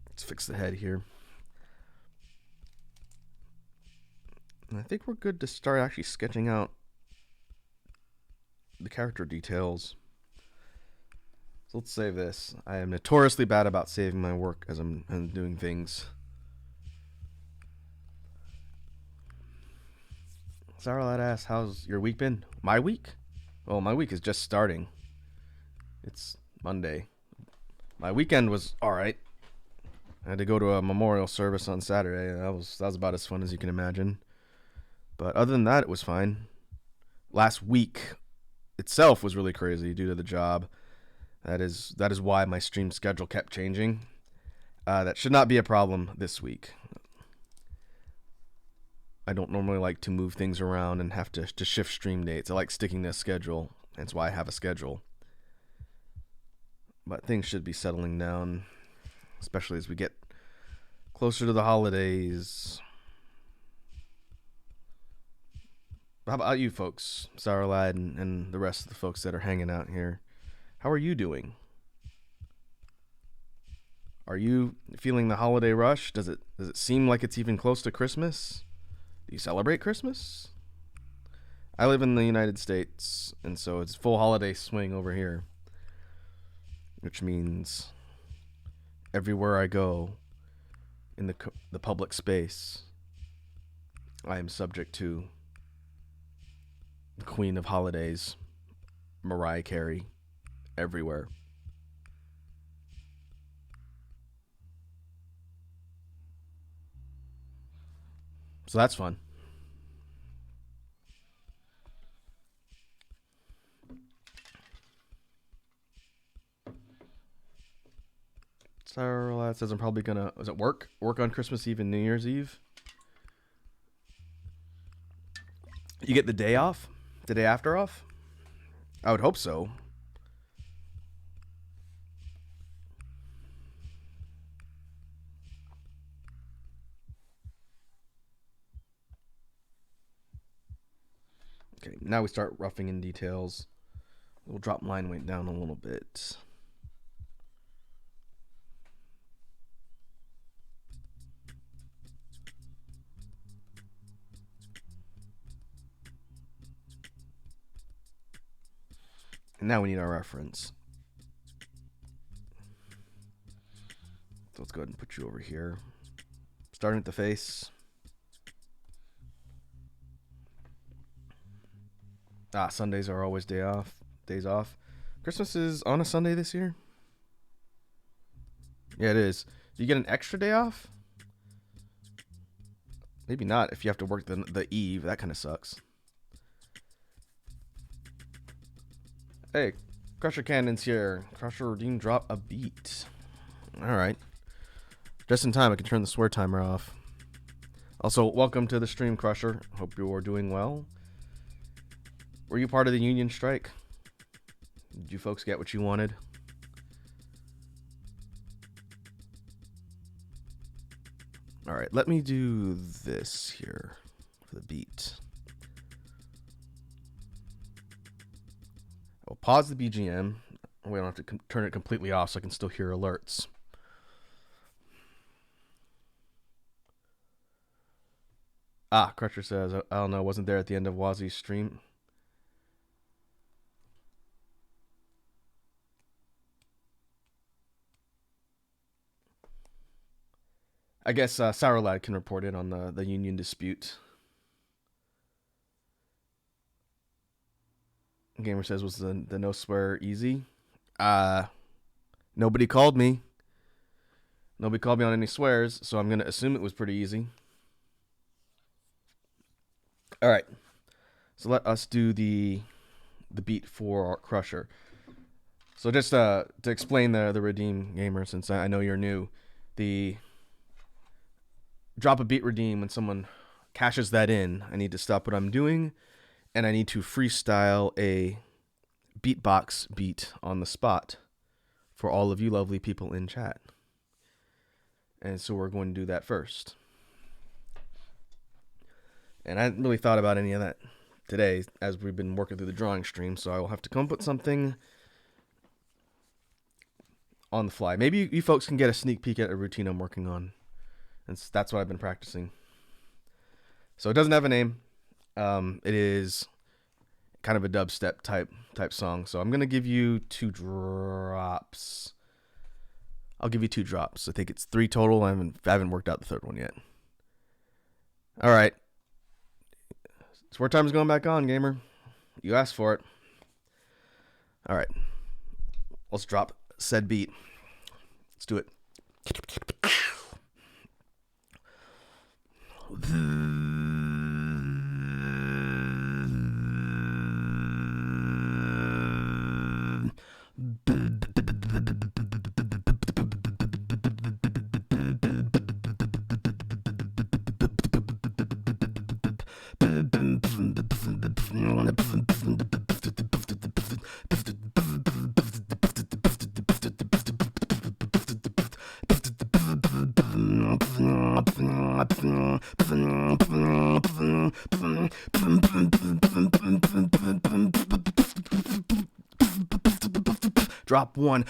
Let's fix the head here. And I think we're good to start actually sketching out the character details. So let's save this. I am notoriously bad about saving my work as I'm doing things. Sarah asks, how's your week been? My week? Well, my week is just starting. It's Monday. My weekend was all right. I had to go to a memorial service on Saturday. That was about as fun as you can imagine. But other than that, it was fine. Last week itself was really crazy due to the job. That is why my stream schedule kept changing. That should not be a problem this week. I don't normally like to move things around and have to shift stream dates. I like sticking to a schedule. That's why I have a schedule. But things should be settling down, especially as we get closer to the holidays. How about you folks, Saralad and the rest of the folks that are hanging out here? How are you doing? Are you feeling the holiday rush? Does it seem like it's even close to Christmas? Do you celebrate Christmas? I live in the United States, and so it's full holiday swing over here, which means everywhere I go in the public space, I am subject to the Queen of Holidays, Mariah Carey, everywhere. So that's fun. Sarah says I'm probably gonna work on Christmas Eve and New Year's Eve. You get the day off? The day after off? I would hope so. Okay, now we start roughing in details. We'll drop line weight down a little bit. And now we need our reference. So let's go ahead and put you over here. Starting at the face. Sundays are always days off. Christmas is on a Sunday this year? Yeah, it is. Do you get an extra day off? Maybe not if you have to work the eve. That kind of sucks. Hey, Crusher Cannon's here. Crusher Redeem drop a beat. Alright. Just in time, I can turn the swear timer off. Also, welcome to the stream, Crusher. Hope you are doing well. Were you part of the union strike? Did you folks get what you wanted? Alright, let me do this here for the beat. I'll pause the BGM. We don't have to turn it completely off so I can still hear alerts. Crusher says, I don't know, wasn't there at the end of Wazi's stream. I guess Sourlad can report it on the union dispute. Gamer says, was the no swear easy? Nobody called me. Nobody called me on any swears, so I'm going to assume it was pretty easy. All right. So let us do the beat for our Crusher. So just to explain the redeem, gamer, since I know you're new, the drop a beat redeem, when someone cashes that in, I need to stop what I'm doing, and I need to freestyle a beatbox beat on the spot for all of you lovely people in chat. And so we're going to do that first. And I hadn't really thought about any of that today as we've been working through the drawing stream, so I will have to come up with something on the fly. Maybe you folks can get a sneak peek at a routine I'm working on. And that's what I've been practicing. So it doesn't have a name. It is kind of a dubstep type song. So I'm going to give you 2 drops. I'll give you 2 drops. I think it's 3 total. I haven't worked out the third one yet. All right. Sport time's going back on, gamer. You asked for it. All right. Let's drop said beat. Let's do it. Drop one.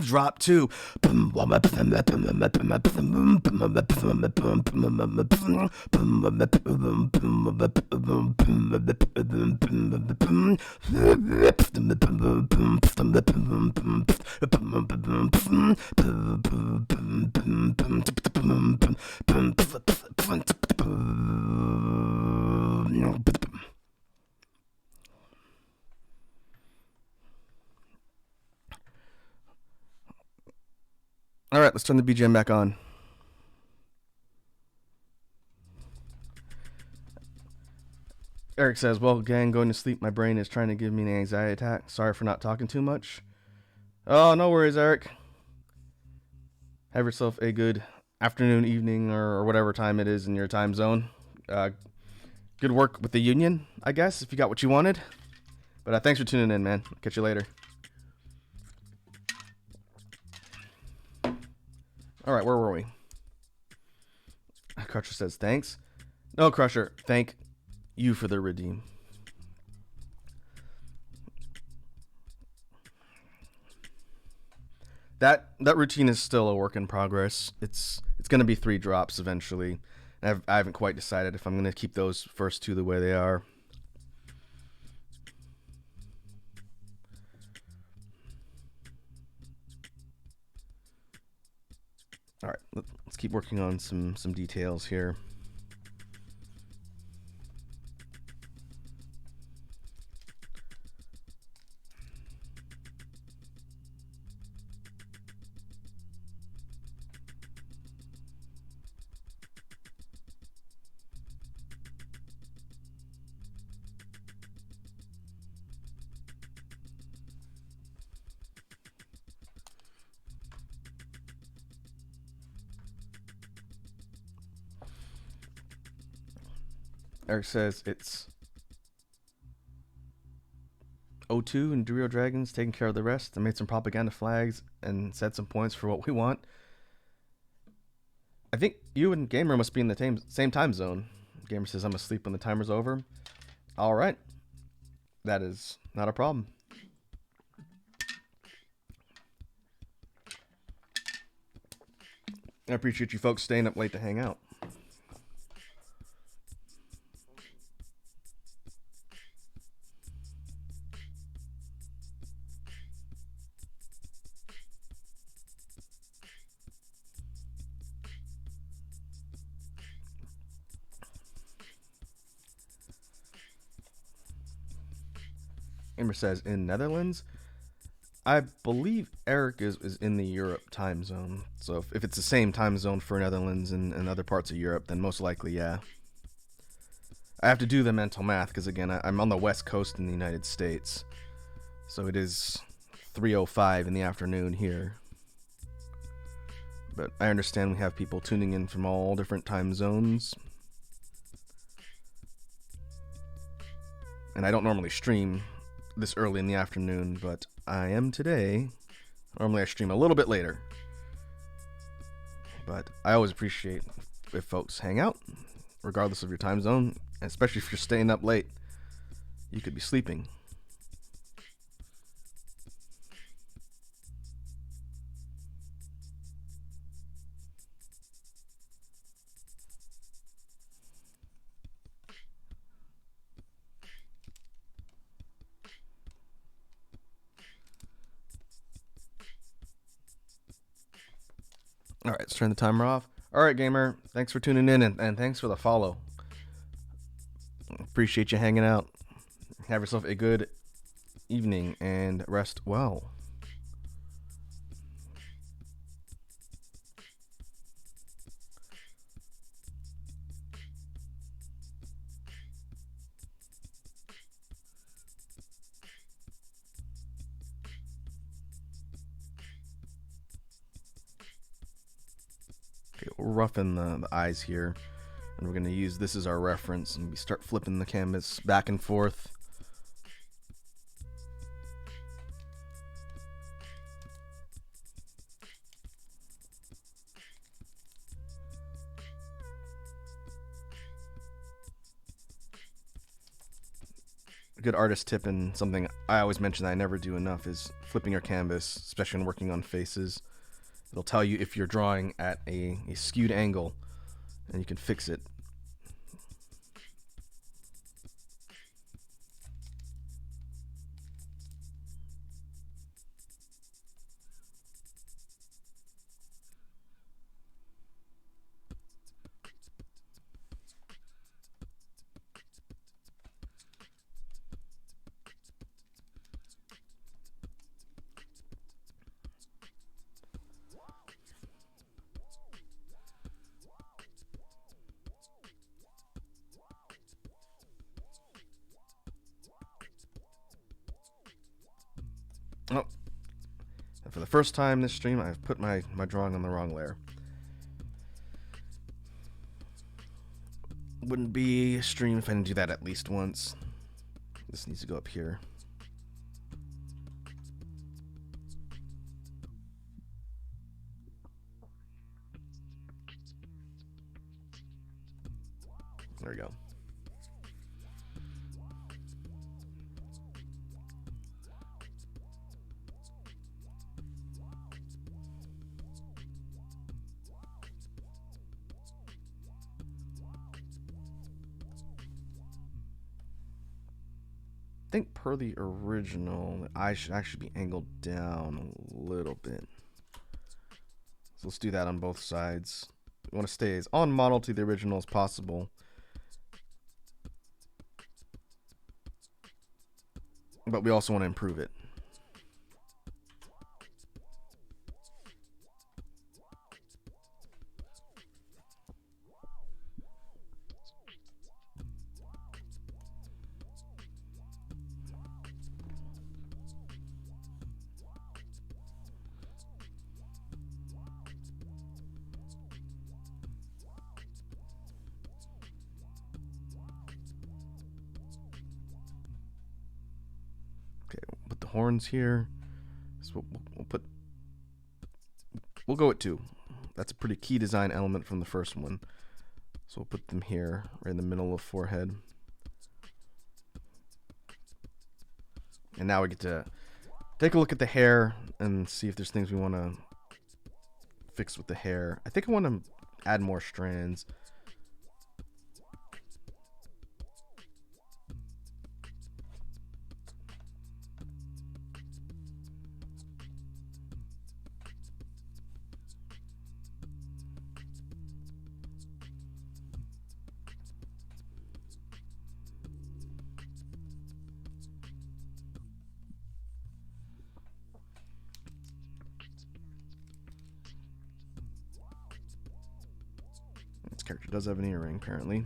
Drop two. All right, let's turn the BGM back on. Eric says, well, gang, going to sleep. My brain is trying to give me an anxiety attack. Sorry for not talking too much. Oh, no worries, Eric. Have yourself a good afternoon, evening, or whatever time it is in your time zone. Good work with the union, I guess, if you got what you wanted. But thanks for tuning in, man. Catch you later. All right, where were we? Crusher says, thanks. No, Crusher, thank you for the redeem. That routine is still a work in progress. It's going to be 3 drops eventually. I haven't quite decided if I'm going to keep those first 2 the way they are. All right, let's keep working on some details here. Eric says it's O2 and Durio Dragons taking care of the rest. I made some propaganda flags and set some points for what we want. I think you and Gamer must be in the same time zone. Gamer says I'm asleep when the timer's over. All right. That is not a problem. I appreciate you folks staying up late to hang out. Gamer says in Netherlands. I believe Eric is in the Europe time zone. So if it's the same time zone for Netherlands and other parts of Europe, then most likely, yeah. I have to do the mental math because, again, I'm on the West Coast in the United States. So it is 3:05 in the afternoon here. But I understand we have people tuning in from all different time zones. And I don't normally stream this early in the afternoon, but I am today. Normally I stream a little bit later. But I always appreciate if folks hang out, regardless of your time zone, especially if you're staying up late. You could be sleeping. All right, let's turn the timer off. All right, gamer, thanks for tuning in and thanks for the follow. Appreciate you hanging out. Have yourself a good evening and rest well. Okay, we'll roughen the eyes here, and we're going to use this as our reference, and we start flipping the canvas back and forth. A good artist tip, and something I always mention that I never do enough, is flipping your canvas, especially when working on faces. It'll tell you if you're drawing at a skewed angle, and you can fix it. Oh, and for the first time this stream, I've put my drawing on the wrong layer. Wouldn't be a stream if I didn't do that at least once. This needs to go up here. There we go. I think per the original, the eye should actually be angled down a little bit. So let's do that on both sides. We want to stay as on model to the original as possible. But we also want to improve it. Okay, we'll put the horns here. So we'll go with 2. That's a pretty key design element from the first one. So we'll put them here, right in the middle of the forehead. And now we get to take a look at the hair and see if there's things we want to fix with the hair. I think I want to add more strands. This character does have an earring, apparently.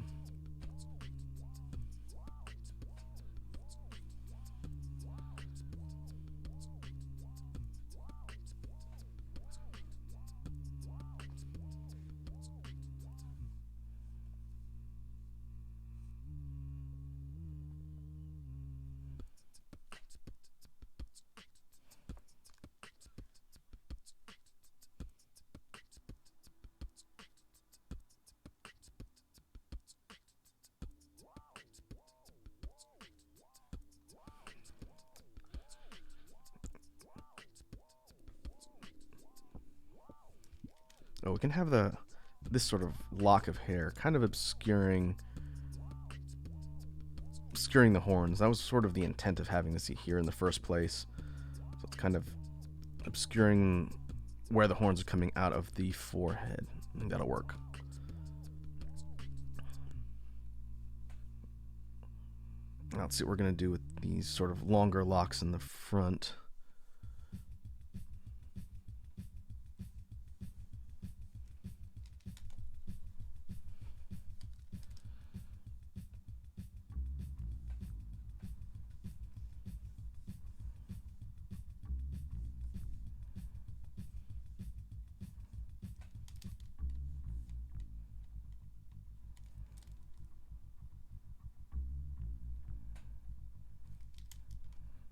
Oh, we can have this sort of lock of hair kind of obscuring the horns. That was sort of the intent of having this here in the first place. So it's kind of obscuring where the horns are coming out of the forehead. I think that'll work. Now let's see what we're going to do with these sort of longer locks in the front.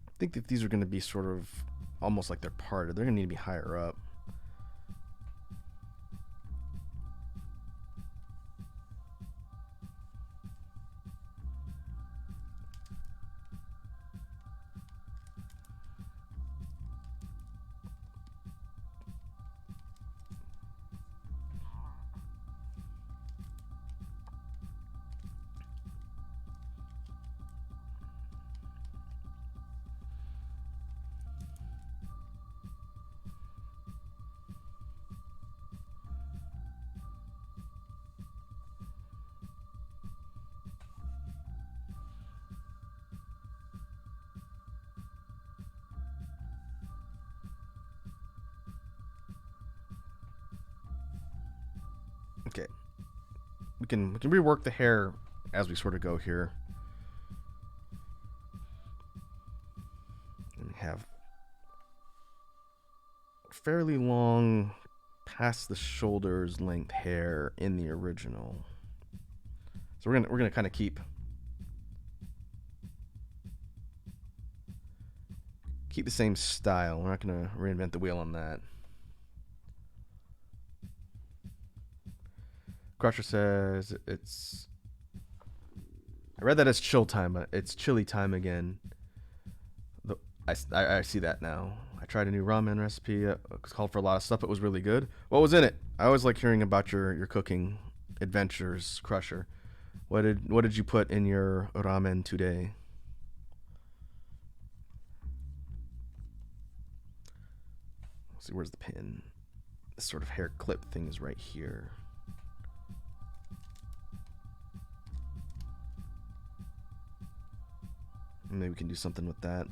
I think that these are going to be sort of almost like they're parted. They're going to need to be higher up. Okay, we can rework the hair as we sort of go here. And we have fairly long, past the shoulders length hair in the original. So we're gonna kind of keep the same style. We're not gonna reinvent the wheel on that. Crusher says it's. I read that as chill time. It's chili time again. I see that now. I tried a new ramen recipe. It called for a lot of stuff. It was really good. What was in it? I always like hearing about your cooking adventures, Crusher. What did you put in your ramen today? Let's see, where's the pin? This sort of hair clip thing is right here. Maybe we can do something with that.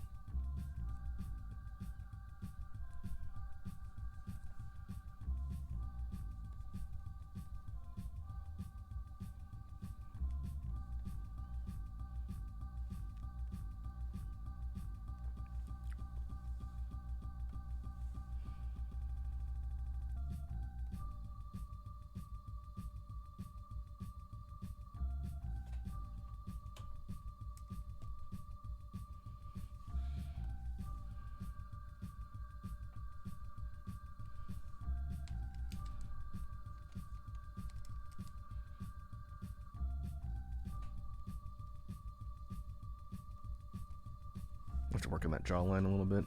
I have to work on that jawline a little bit.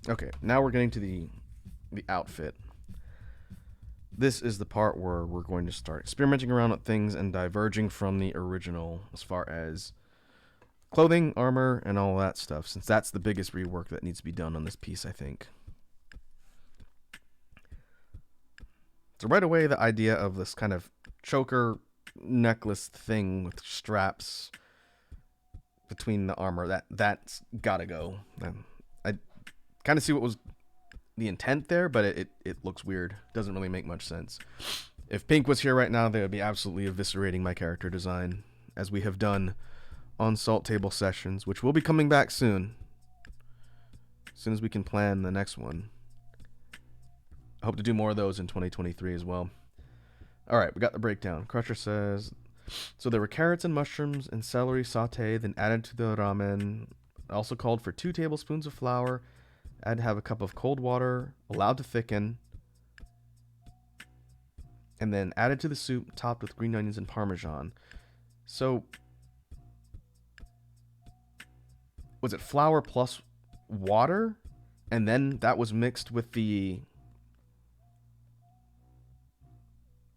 Okay, now we're getting to the outfit. This is the part where we're going to start experimenting around with things and diverging from the original as far as clothing, armor, and all that stuff, since that's the biggest rework that needs to be done on this piece, I think. So right away, the idea of this kind of choker necklace thing with straps between the armor, that's gotta go. I kind of see what was the intent there, but it looks weird. Doesn't really make much sense. If Pink was here right now, they would be absolutely eviscerating my character design, as we have done on Salt Table Sessions, which will be coming back soon. As soon as we can plan the next one. I hope to do more of those in 2023 as well. Alright, we got the breakdown. Crusher says, so there were carrots and mushrooms and celery sauteed, then added to the ramen. Also called for 2 tablespoons of flour. Add to have a cup of cold water, allowed to thicken. and then added to the soup, topped with green onions and Parmesan. So, was it flour plus water? And then that was mixed with the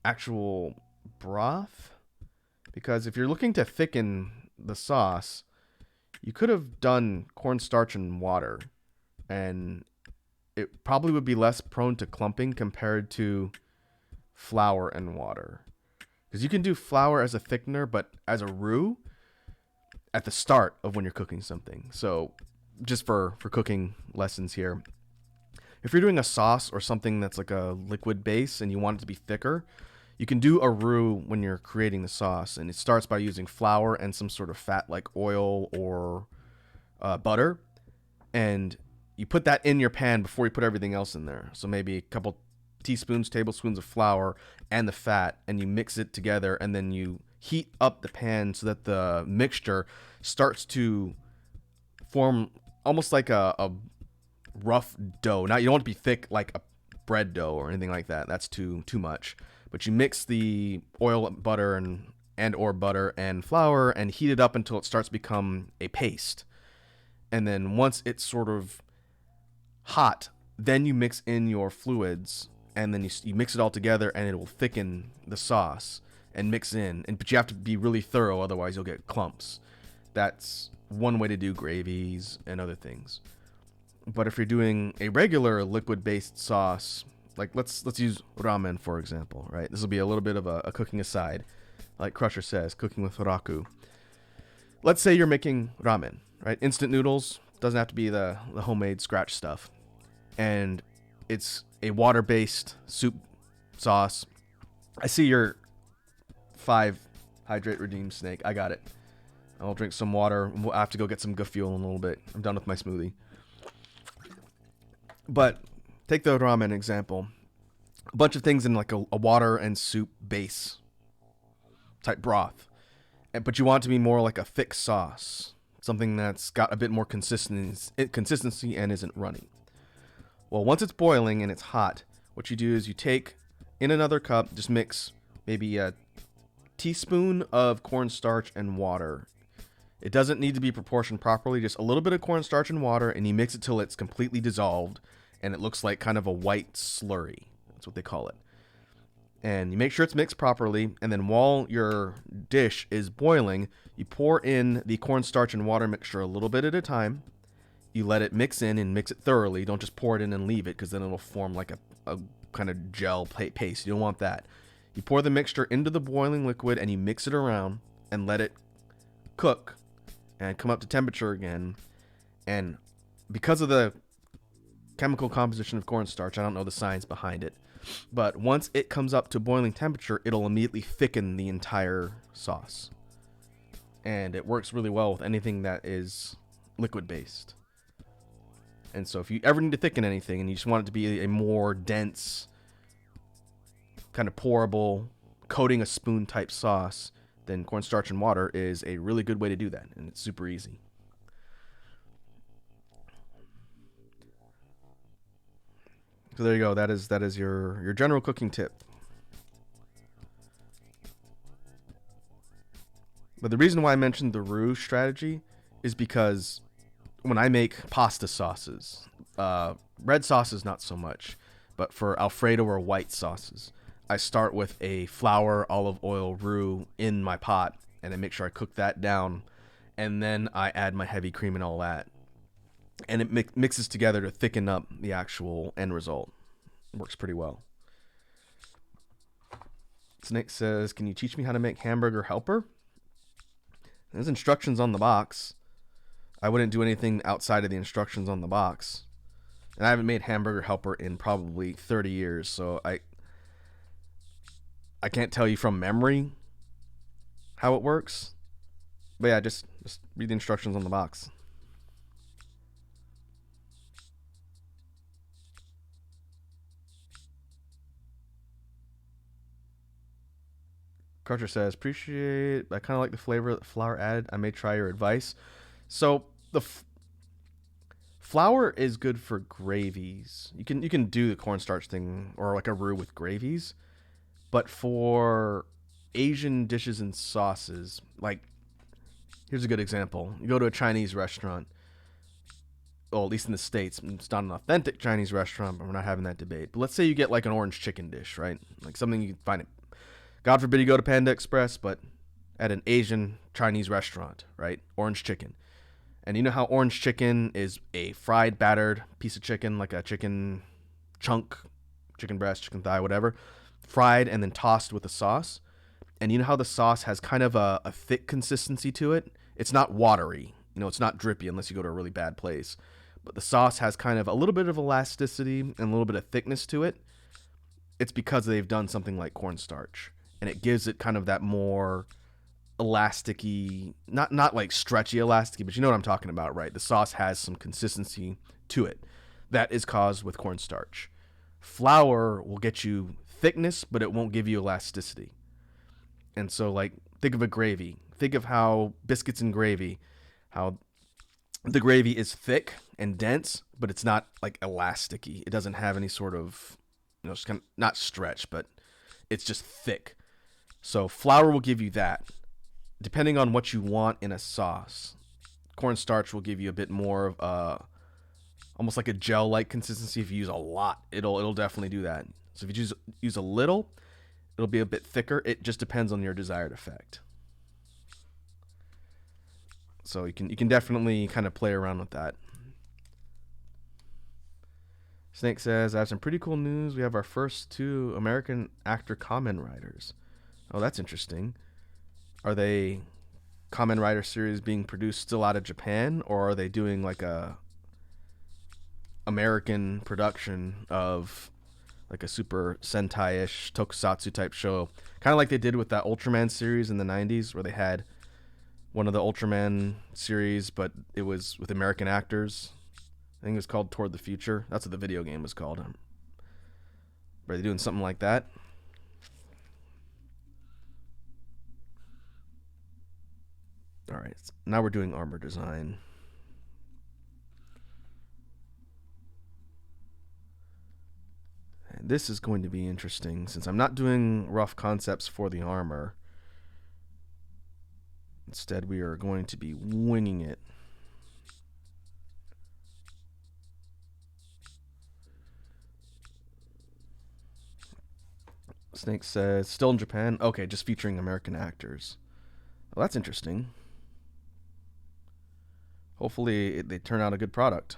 actual broth? Because if you're looking to thicken the sauce, you could have done cornstarch and water, and it probably would be less prone to clumping compared to flour and water. Because you can do flour as a thickener, but as a roux at the start of when you're cooking something. So, just for cooking lessons here, if you're doing a sauce or something that's like a liquid base and you want it to be thicker, you can do a roux when you're creating the sauce, and it starts by using flour and some sort of fat like oil or butter, and you put that in your pan before you put everything else in there. So maybe a couple teaspoons, tablespoons of flour and the fat, and you mix it together, and then you heat up the pan so that the mixture starts to form almost like a rough dough. Now, you don't want to be thick like a bread dough or anything like that. That's too much. But you mix the oil, butter, and or butter and flour and heat it up until it starts to become a paste. And then once it's sort of hot, then you mix in your fluids, and then you mix it all together, and it will thicken the sauce and mix in. But you have to be really thorough, otherwise you'll get clumps. That's one way to do gravies and other things. But if you're doing a regular liquid-based sauce, like let's use ramen for example, right? This will be a little bit of a cooking aside, like Crusher says, cooking with raku. Let's say you're making ramen, right? Instant noodles, doesn't have to be the homemade scratch stuff, and it's a water-based soup sauce. I see your 5 hydrate redeem snake. I got it. I'll drink some water. I have to go get some good fuel in a little bit. I'm done with my smoothie. But take the ramen example. A bunch of things in like a water and soup base type broth. But you want it to be more like a thick sauce. Something that's got a bit more consistency and isn't runny. Well, once it's boiling and it's hot, what you do is you take in another cup, just mix maybe a teaspoon of cornstarch and water. It doesn't need to be proportioned properly, just a little bit of cornstarch and water, and you mix it till it's completely dissolved and it looks like kind of a white slurry. That's what they call it. And you make sure it's mixed properly, and then while your dish is boiling, you pour in the cornstarch and water mixture a little bit at a time. You let it mix in and mix it thoroughly. Don't just pour it in and leave it, because then it'll form like a kind of gel paste. You don't want that. You pour the mixture into the boiling liquid and you mix it around and let it cook and come up to temperature again. And because of the chemical composition of cornstarch, I don't know the science behind it, but once it comes up to boiling temperature, it'll immediately thicken the entire sauce. And it works really well with anything that is liquid based. And so if you ever need to thicken anything and you just want it to be a more dense, kind of pourable, coating a spoon type sauce, then cornstarch and water is a really good way to do that, and it's super easy. So there you go. That is your general cooking tip. But the reason why I mentioned the roux strategy is because when I make pasta sauces, red sauces not so much, but for Alfredo or white sauces, I start with a flour olive oil roux in my pot, and I make sure I cook that down, and then I add my heavy cream and all that, and it mixes together to thicken up the actual end result. It works pretty well. Snake says, "Can you teach me how to make hamburger helper?" There's instructions on the box. I wouldn't do anything outside of the instructions on the box. And I haven't made hamburger helper in probably 30 years, so I can't tell you from memory how it works. But yeah, just read the instructions on the box. Crusher says, "Appreciate. I kind of like the flavor that flour added. I may try your advice." So the flour is good for gravies. You can do the cornstarch thing or like a roux with gravies, But for Asian dishes and sauces, like, here's a good example. You go to a Chinese restaurant, well, at least in the States, it's not an authentic Chinese restaurant, but we're not having that debate. But let's say you get like an orange chicken dish, right? Like something you can find it. God forbid you go to Panda Express, but at an Asian Chinese restaurant, right? Orange chicken. And you know how orange chicken is a fried, battered piece of chicken, like a chicken chunk, chicken breast, chicken thigh, whatever, fried and then tossed with a sauce. And you know how the sauce has kind of a thick consistency to it? It's not watery. You know, it's not drippy unless you go to a really bad place. But the sauce has kind of a little bit of elasticity and a little bit of thickness to it. It's because they've done something like cornstarch. And it gives it kind of that more elasticy, not like stretchy elasticy, but you know what I'm talking about, right? The sauce has some consistency to it that is caused with cornstarch. Flour will get you thickness, but it won't give you elasticity. And so, like, think of a gravy. Think of how biscuits and gravy, how the gravy is thick and dense, but it's not like elasticy. It doesn't have any sort of, it's kind of not stretch, but it's just thick. So flour will give you that. Depending on what you want in a sauce, cornstarch will give you a bit more of almost like a gel-like consistency. If you use a lot, it'll definitely do that. So if you use a little, it'll be a bit thicker. It just depends on your desired effect. So you can definitely kind of play around with that. Snake says, I have some pretty cool news. We have our first 2 American actor Kamen Riders. Oh, that's interesting. Are they Kamen Rider series being produced still out of Japan, or are they doing like a American production of like a Super Sentai-ish tokusatsu type show, kind of like they did with that Ultraman series in the 90s, where they had one of the Ultraman series, but it was with American actors. I think it was called Toward the Future. That's what the video game was called. Are they doing something like that? All right, now we're doing armor design. And this is going to be interesting since I'm not doing rough concepts for the armor. Instead, we are going to be winging it. Snake says, still in Japan? Okay, just featuring American actors. Well, that's interesting. Hopefully they turn out a good product.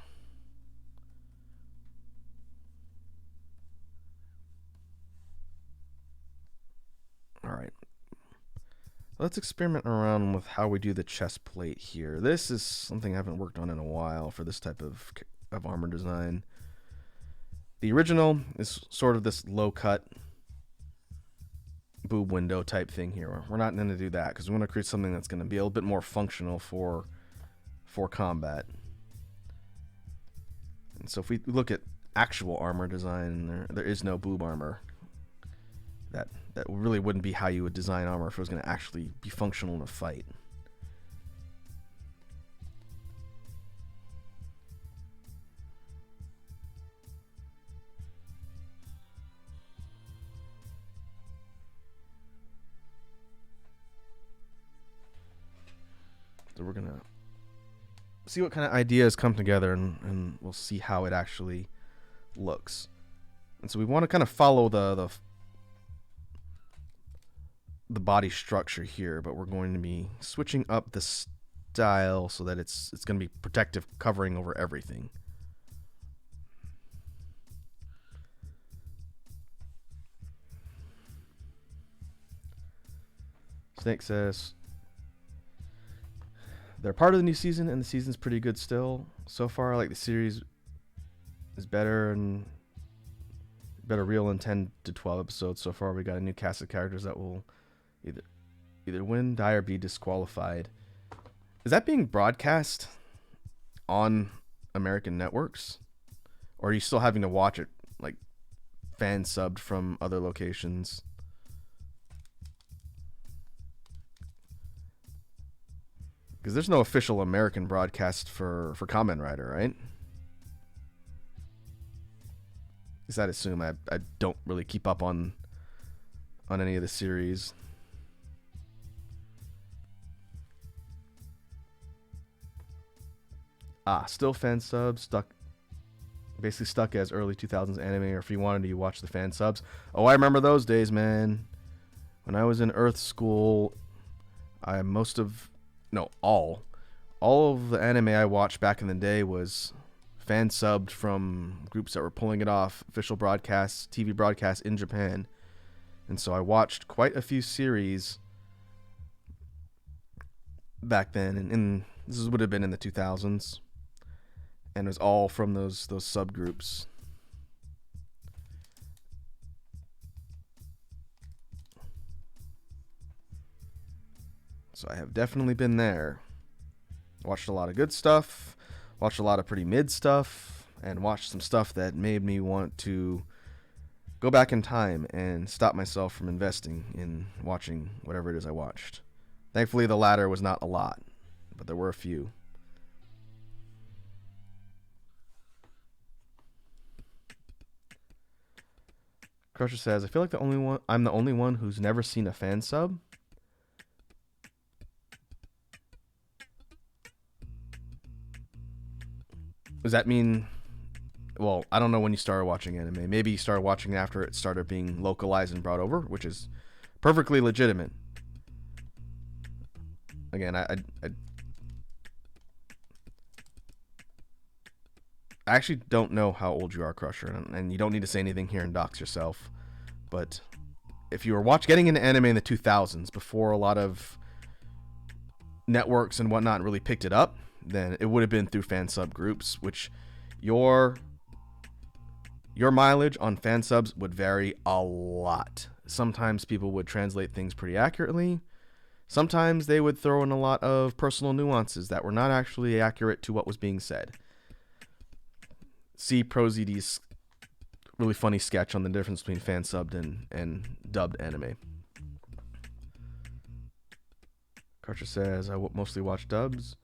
All right. Let's experiment around with how we do the chest plate here. This is something I haven't worked on in a while for this type of armor design. The original is sort of this low-cut boob window type thing here. We're not going to do that because we want to create something that's going to be a little bit more functional for combat. And so if we look at actual armor design, there is no boob armor. That really wouldn't be how you would design armor if it was going to actually be functional in a fight. So we're going to see what kind of ideas come together, and we'll see how it actually looks. And so we want to kind of follow the body structure here, but we're going to be switching up the style so that it's going to be protective covering over everything. Snake says they're part of the new season, and the season's pretty good still. So far, like, the series is better and better reel in 10 to 12 episodes. So far, we got a new cast of characters that will either win, die, or be disqualified. Is that being broadcast on American networks? Or are you still having to watch it, like, fan subbed from other locations? Because there's no official American broadcast for Kamen Rider, right? At least I'd assume. I don't really keep up on on any of the series. Still fan subs, basically stuck as early 2000s anime, or if you wanted to, you watch the fan subs. Oh, I remember those days, man. When I was in Earth School, all of the anime I watched back in the day was fan subbed from groups that were pulling it off official broadcasts, TV broadcasts in Japan. And so I watched quite a few series back then, and this would have been in the 2000s, and it was all from those subgroups. So I have definitely been there. Watched a lot of good stuff, watched a lot of pretty mid stuff, and watched some stuff that made me want to go back in time and stop myself from investing in watching whatever it is I watched. Thankfully, the latter was not a lot, but there were a few. Crusher says, I feel like I'm the only one who's never seen a fan sub. Does that mean, well, I don't know when you started watching anime. Maybe you started watching after it started being localized and brought over, which is perfectly legitimate. Again, I actually don't know how old you are, Crusher, and you don't need to say anything here and dox yourself. But if you were getting into anime in the 2000s, before a lot of networks and whatnot really picked it up, then it would have been through fan sub groups, which your mileage on fan subs would vary a lot. Sometimes people would translate things pretty accurately. Sometimes they would throw in a lot of personal nuances that were not actually accurate to what was being said. See ProZD's really funny sketch on the difference between fan subbed and dubbed anime. Karcher says, I mostly watch dubs.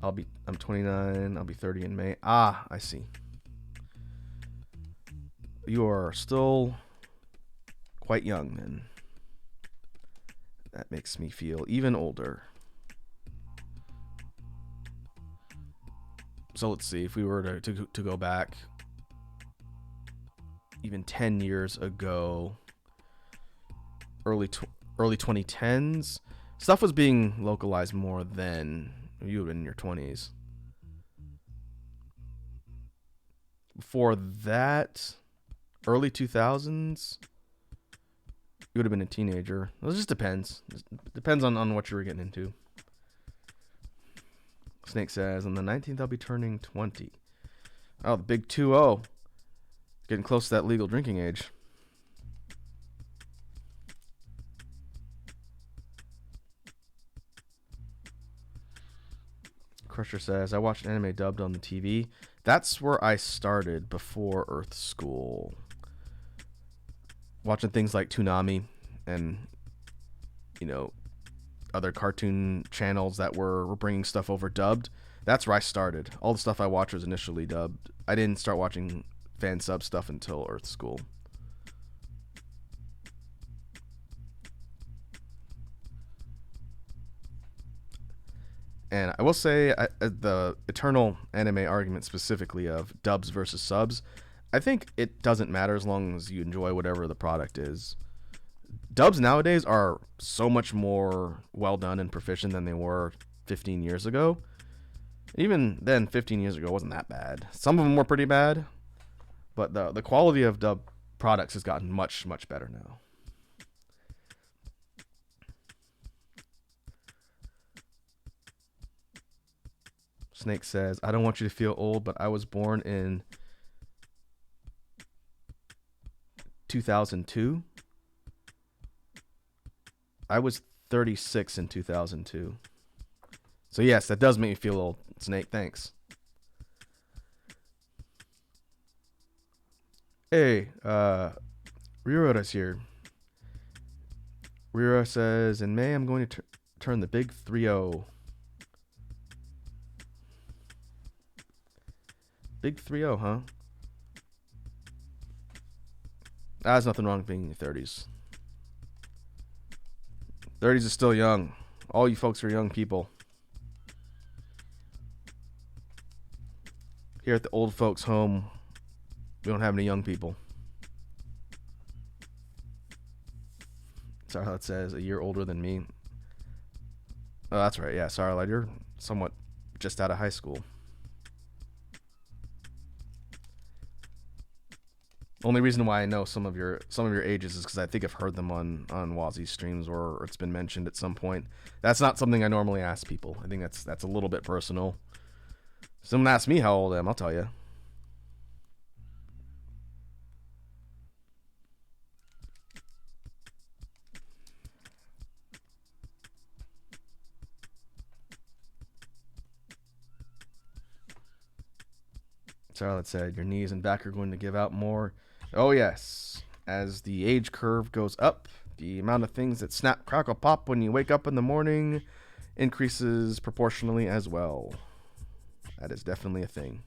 I'm 29. I'll be 30 in May. I see. You are still quite young, then. That makes me feel even older. So let's see, if we were to go back even 10 years ago, early 2010s, stuff was being localized more then. You were in your 20s. Before that, early 2000s, you would have been a teenager. It just depends. It depends on what you were getting into. Snake says, on the 19th, I'll be turning 20. Oh, the big 2-0. Getting close to that legal drinking age. Crusher says, I watched anime dubbed on the TV. That's where I started before Earth School. Watching things like Toonami and, other cartoon channels that were bringing stuff over dubbed. That's where I started. All the stuff I watched was initially dubbed. I didn't start watching fan sub stuff until Earth School. And I will say, the eternal anime argument specifically of dubs versus subs, I think it doesn't matter as long as you enjoy whatever the product is. Dubs nowadays are so much more well done and proficient than they were 15 years ago. Even then, 15 years ago wasn't that bad. Some of them were pretty bad, but the quality of dub products has gotten much, much better now. Snake says, I don't want you to feel old, but I was born in 2002. I was 36 in 2002. So yes, that does make me feel old. Snake, thanks. Hey, Ryura's here. Ryura says, in May I'm going to turn the big 3-0. Big 3-0, huh? There's nothing wrong with being in your 30s. 30s is still young. All you folks are young people. Here at the old folks' home, we don't have any young people. Sorry, that says a year older than me. Oh, that's right. Yeah, sorry, lad. You're somewhat just out of high school. Only reason why I know some of your ages is because I think I've heard them on Wazzy's streams, or it's been mentioned at some point. That's not something I normally ask people. I think that's a little bit personal. Someone asks me how old I am, I'll tell you. Charlotte said, your knees and back are going to give out more. Oh, yes. As the age curve goes up, the amount of things that snap, crackle, pop when you wake up in the morning increases proportionally as well. That is definitely a thing.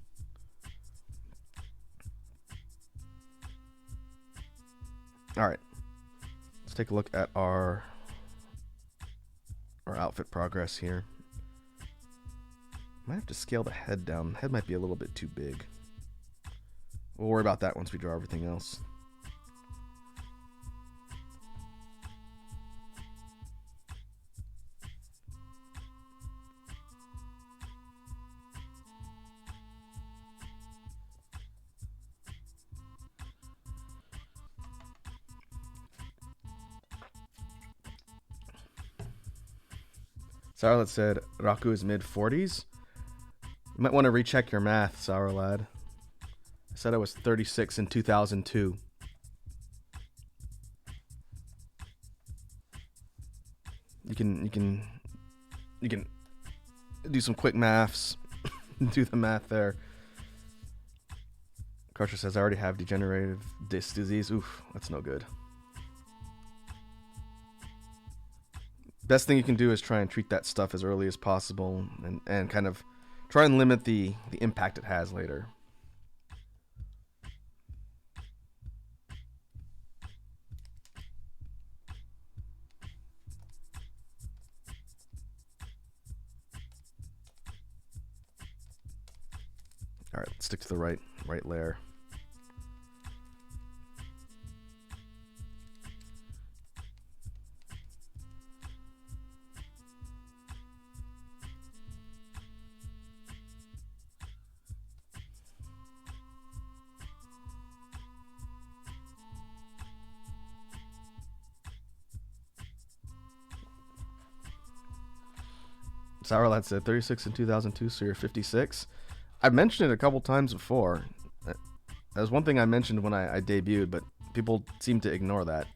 All right. Let's take a look at our outfit progress here. Might have to scale the head down. The head might be a little bit too big. We'll worry about that once we draw everything else. Sarlat said Raku is mid-40s. You might want to recheck your math, Sarlad. I said I was 36 in 2002. You can do some quick maths. Do the math there. Crusher says I already have degenerative disc disease. Oof, that's no good. Best thing you can do is try and treat that stuff as early as possible, and kind of try and limit the impact it has later. All right, let's stick to the right layer. Sourlad said 36 in 2002, so you're 56. I've mentioned it a couple times before. That was one thing I mentioned when I debuted, but people seem to ignore that.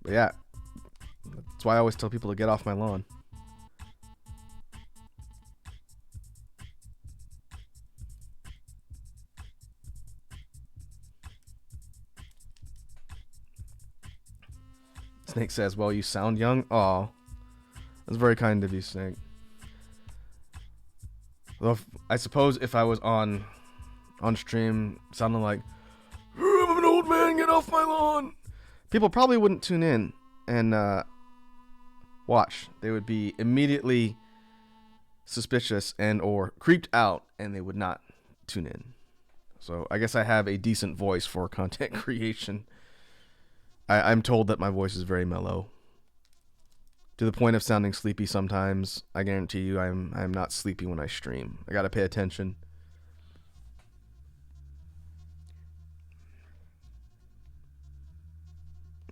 But yeah, that's why I always tell people to get off my lawn. Snake says, well, you sound young. Aw. That's very kind of you, Snake. Well, I suppose if I was on stream sounding like, I'm an old man, get off my lawn, people probably wouldn't tune in and watch. They would be immediately suspicious and or creeped out, and they would not tune in. So I guess I have a decent voice for content creation. I'm told that my voice is very mellow, to the point of sounding sleepy sometimes. I guarantee you I'm not sleepy when I stream. I gotta pay attention.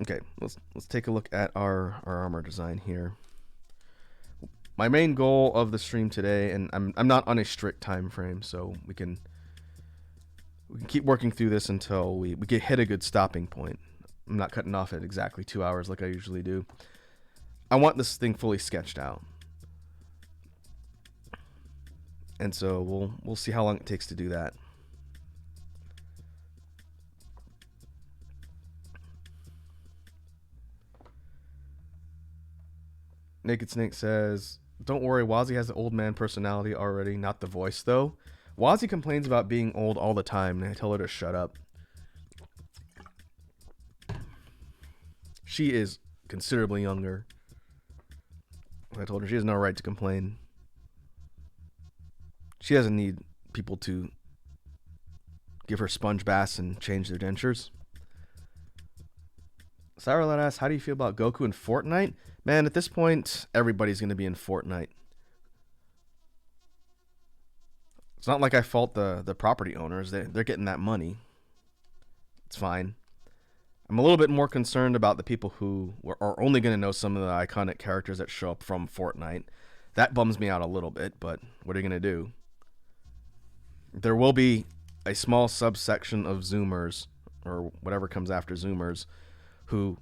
Okay, let's take a look at our armor design here. My main goal of the stream today, and I'm not on a strict time frame, so we can keep working through this until we get hit a good stopping point. I'm not cutting off at exactly 2 hours like I usually do. I want this thing fully sketched out, and so we'll see how long it takes to do that. Naked Snake says, don't worry, Wazzy has the old man personality already, not the voice though. Wazzy complains about being old all the time, and I tell her to shut up. She is considerably younger. I told her she has no right to complain. She doesn't need people to give her sponge baths and change their dentures. Cyberlad asks, how do you feel about Goku in Fortnite? Man, at this point, everybody's going to be in Fortnite. It's not like I fault the property owners. They're getting that money. It's fine. I'm a little bit more concerned about the people who are only going to know some of the iconic characters that show up from Fortnite. That bums me out a little bit, but what are you going to do? There will be a small subsection of Zoomers, or whatever comes after Zoomers, who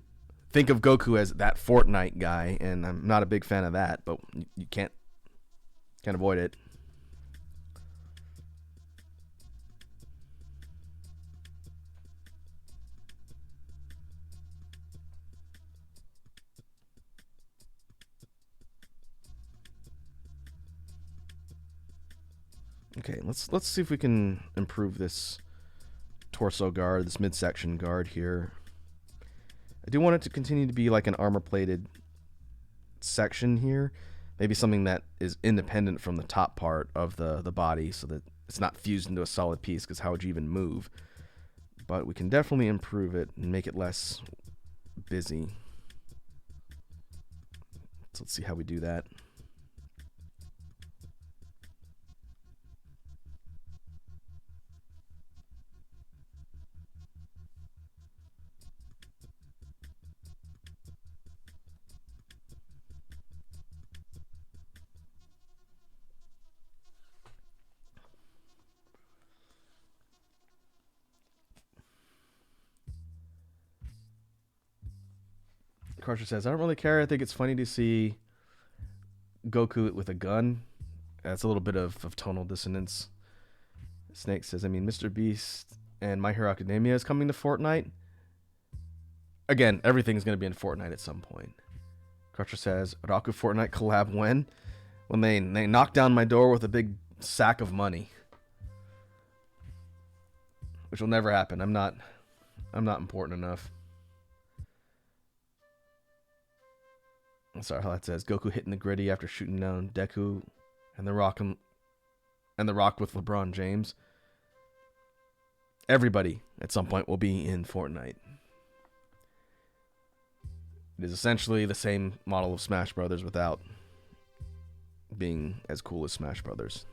think of Goku as that Fortnite guy, and I'm not a big fan of that, but you can't avoid it. Okay, let's see if we can improve this torso guard, this midsection guard here. I do want it to continue to be like an armor-plated section here. Maybe something that is independent from the top part of the body so that it's not fused into a solid piece, because how would you even move? But we can definitely improve it and make it less busy. So let's see how we do that. Crusher says, I don't really care. I think it's funny to see Goku with a gun. That's a little bit of tonal dissonance. Snake says, I mean, Mr. Beast and My Hero Academia is coming to Fortnite. Again, everything's going to be in Fortnite at some point. Crusher says, Raku Fortnite collab when? When they knock down my door with a big sack of money. Which will never happen. I'm not important enough. Sorry how that says. Goku hitting the gritty after shooting down Deku and the Rock with LeBron James. Everybody at some point will be in Fortnite. It is essentially the same model of Smash Brothers without being as cool as Smash Brothers.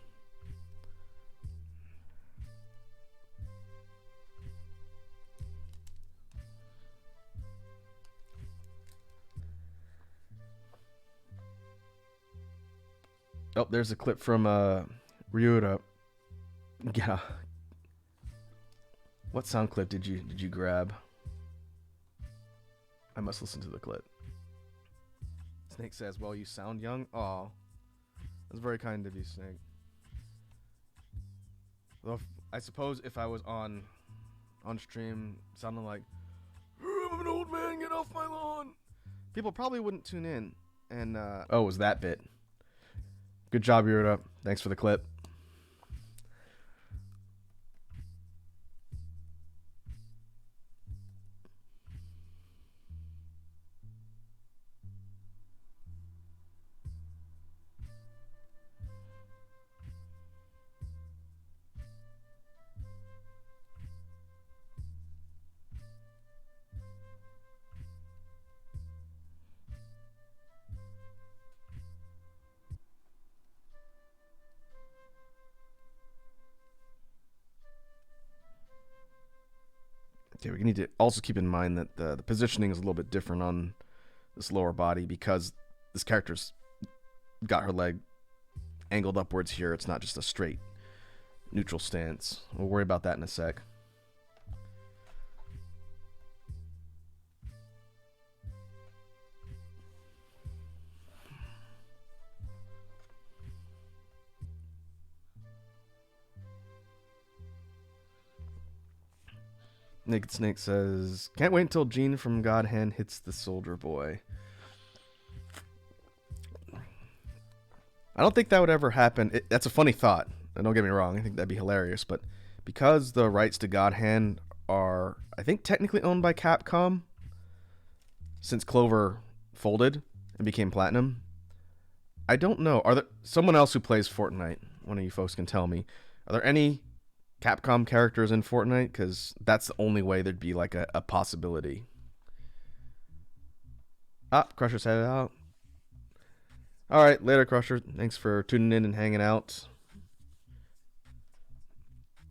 Oh, there's a clip from Ryuta. Yeah. What sound clip did you grab? I must listen to the clip. Snake says, well, you sound young. Aw. That's very kind of you, Snake. Well, I suppose if I was on stream sounding like, I'm an old man, get off my lawn, people probably wouldn't tune in. And, oh, it was that bit. Good job, Ryuta. Thanks for the clip. Okay, we need to also keep in mind that the positioning is a little bit different on this lower body because this character's got her leg angled upwards here. It's not just a straight neutral stance. We'll worry about that in a sec. Naked Snake says, can't wait until Gene from God Hand hits the Soldier Boy. I don't think that would ever happen. That's a funny thought. And don't get me wrong, I think that'd be hilarious. But because the rights to God Hand are, I think, technically owned by Capcom, since Clover folded and became platinum. I don't know. Are there someone else who plays Fortnite? One of you folks can tell me. Are there any Capcom characters in Fortnite? Because that's the only way there'd be like a possibility. Ah, Crusher's headed out. All right, later, Crusher. Thanks for tuning in and hanging out.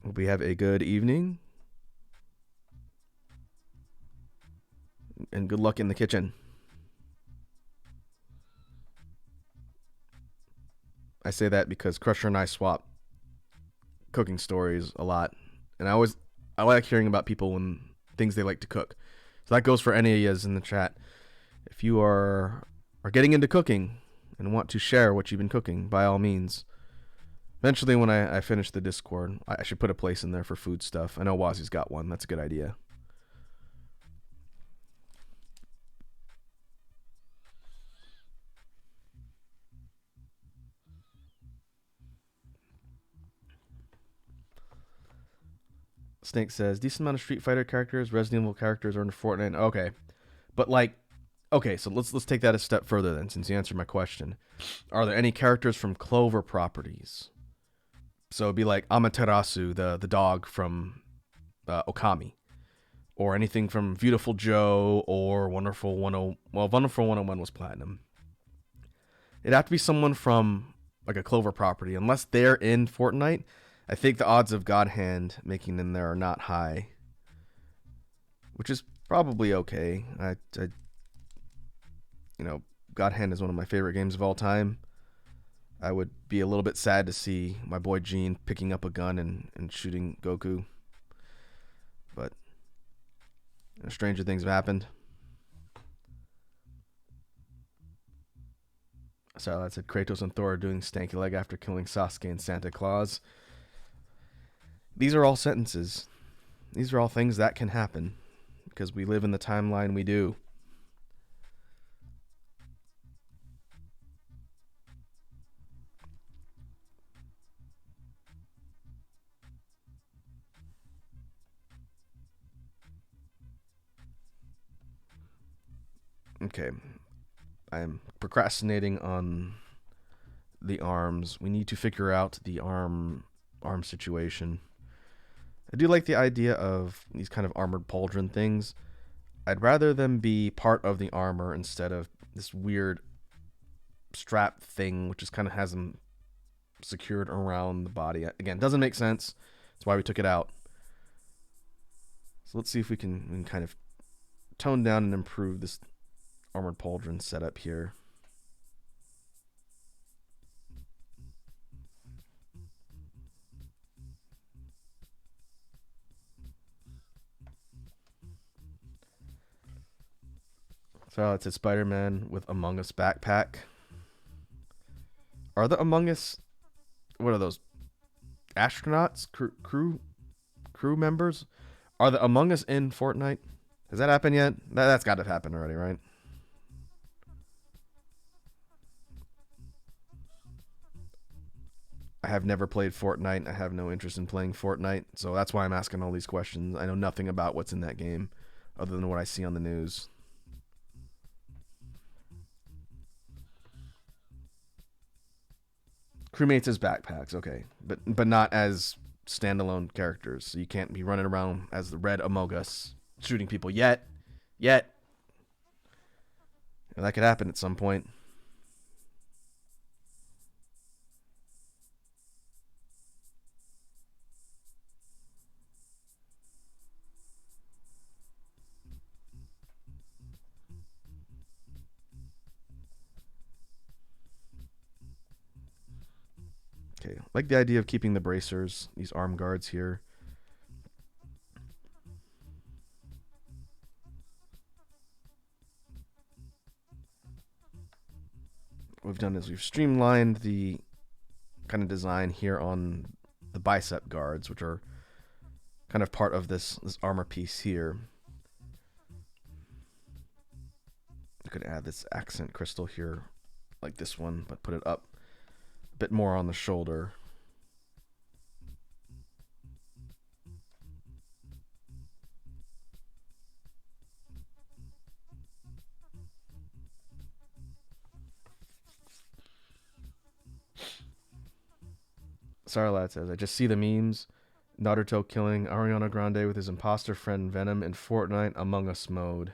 Hope we have a good evening. And good luck in the kitchen. I say that because Crusher and I swap cooking stories a lot. And I like hearing about people and things they like to cook. So that goes for any of you in the chat. If you are getting into cooking and want to share what you've been cooking, by all means. Eventually, when I finish the Discord, I should put a place in there for food stuff. I know Wazi's got one. That's a good idea. Snake says, decent amount of Street Fighter characters, Resident Evil characters are in Fortnite. Okay. But like, okay, so let's take that a step further then, since you answered my question. Are there any characters from Clover properties? So it'd be like Amaterasu, the dog from Okami. Or anything from Beautiful Joe or Wonderful 10. Well, Wonderful 101 was platinum. It'd have to be someone from like a Clover property. Unless they're in Fortnite, I think the odds of God Hand making them there are not high. Which is probably okay. God Hand is one of my favorite games of all time. I would be a little bit sad to see my boy Gene picking up a gun and shooting Goku. But stranger things have happened. So that said, Kratos and Thor are doing stanky leg after killing Sasuke and Santa Claus. These are all sentences. These are all things that can happen because we live in the timeline we do. Okay. I'm procrastinating on the arms. We need to figure out the arm situation. I do like the idea of these kind of armored pauldron things. I'd rather them be part of the armor instead of this weird strap thing, which just kind of has them secured around the body. Again, doesn't make sense. That's why we took it out. So let's see if we can kind of tone down and improve this armored pauldron setup here. So it's a Spider-Man with Among Us backpack. Are the Among Us, what are those? Astronauts? Crew members? Are the Among Us in Fortnite? Has that happened yet? That's got to happen already, right? I have never played Fortnite. I have no interest in playing Fortnite. So that's why I'm asking all these questions. I know nothing about what's in that game other than what I see on the news. Crewmates as backpacks, okay. But not as standalone characters. So you can't be running around as the Red Among Us shooting people yet. That could happen at some point. Okay, I like the idea of keeping the bracers, these arm guards here. What we've done is we've streamlined the kind of design here on the bicep guards, which are kind of part of this armor piece here. You could add this accent crystal here, like this one, but put it up a bit more on the shoulder. Sarlat says, I just see the memes. Naruto killing Ariana Grande with his imposter friend Venom in Fortnite Among Us mode.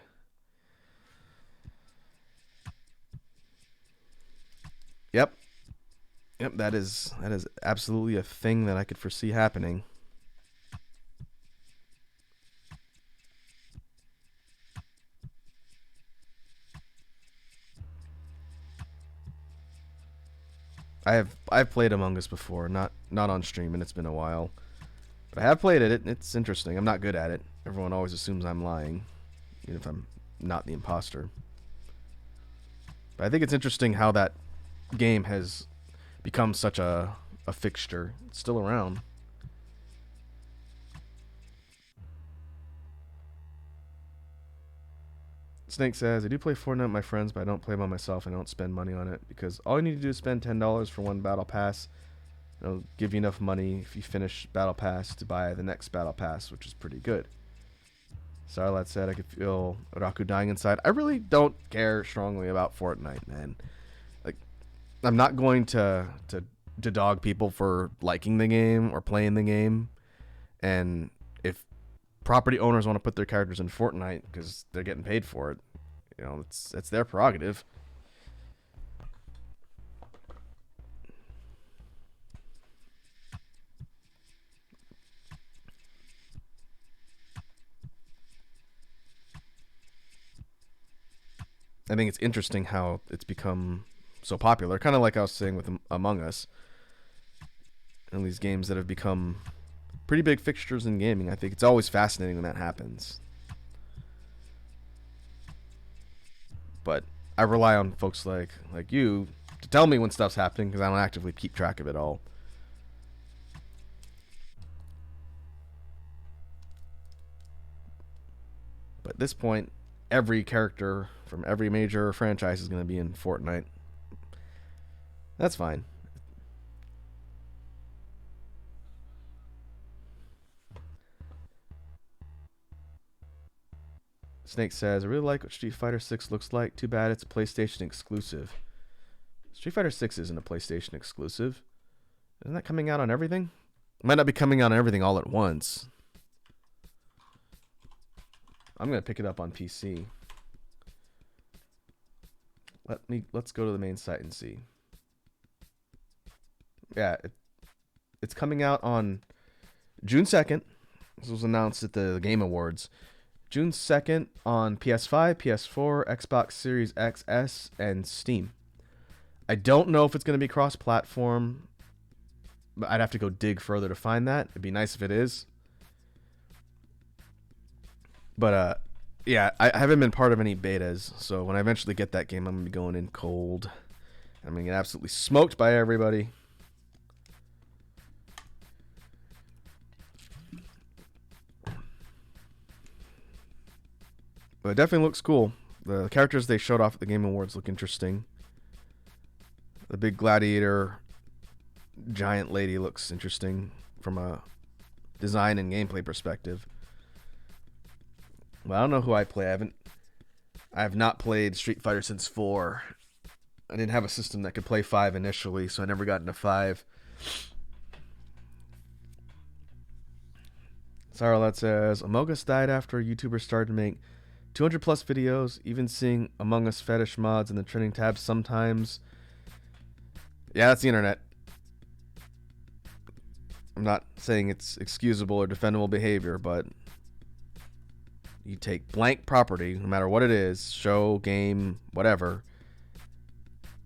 Yep. Yep, that is absolutely a thing that I could foresee happening. I've played Among Us before, not on stream, and it's been a while. But I have played it. It's interesting. I'm not good at it. Everyone always assumes I'm lying, even if I'm not the imposter. But I think it's interesting how that game has become such a fixture. It's still around. Snake says, I do play Fortnite with my friends, but I don't play by myself. I don't spend money on it because all you need to do is spend $10 for one battle pass. It'll give you enough money if you finish battle pass to buy the next battle pass, which is pretty good. Sarlat said, I could feel Raku dying inside. I really don't care strongly about Fortnite, man. Like, I'm not going to dog people for liking the game or playing the game. And if property owners want to put their characters in Fortnite because they're getting paid for it, you know, it's their prerogative. I think it's interesting how it's become so popular, kind of like I was saying with Among Us, and these games that have become pretty big fixtures in gaming. I think it's always fascinating when that happens. But I rely on folks like you to tell me when stuff's happening because I don't actively keep track of it all. But at this point, every character from every major franchise is going to be in Fortnite. That's fine. Snake says, I really like what Street Fighter 6 looks like. Too bad it's a PlayStation exclusive. Street Fighter 6 isn't a PlayStation exclusive. Isn't that coming out on everything? It might not be coming out on everything all at once. I'm going to pick it up on PC. Let's go to the main site and see. Yeah, it's coming out on June 2nd. This was announced at the Game Awards. June 2nd on PS5, PS4, Xbox Series XS, and Steam. I don't know if it's going to be cross-platform. But I'd have to go dig further to find that. It'd be nice if it is. But, yeah, I haven't been part of any betas. So when I eventually get that game, I'm going to be going in cold. I'm going to get absolutely smoked by everybody. But it definitely looks cool. The characters they showed off at the Game Awards look interesting. The big gladiator giant lady looks interesting from a design and gameplay perspective. Well, I don't know who I play. I have not played Street Fighter since 4. I didn't have a system that could play 5 initially, so I never got into 5. Sarlat says, Among Us died after YouTubers started to make 200 plus videos, even seeing Among Us fetish mods in the trending tabs sometimes. Yeah, that's the internet. I'm not saying it's excusable or defendable behavior, but you take blank property, no matter what it is, show, game, whatever,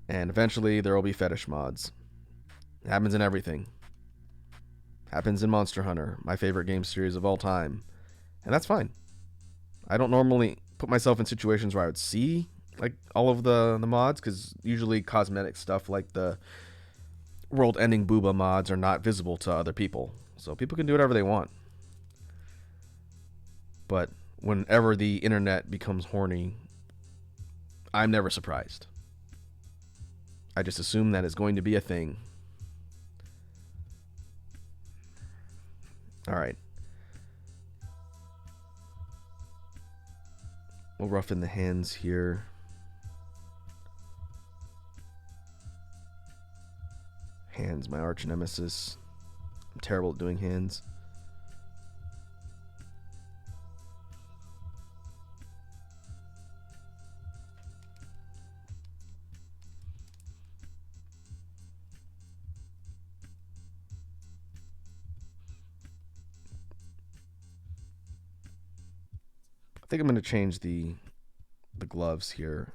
and eventually there will be fetish mods. It happens in everything. Happens in Monster Hunter, my favorite game series of all time. And that's fine. I don't normally put myself in situations where I would see like all of the mods, because usually cosmetic stuff like the world-ending booba mods are not visible to other people. So people can do whatever they want. But whenever the internet becomes horny, I'm never surprised. I just assume that is going to be a thing. Alright. We'll roughen the hands here. Hands, my arch nemesis. I'm terrible at doing hands. I think I'm going to change the gloves here.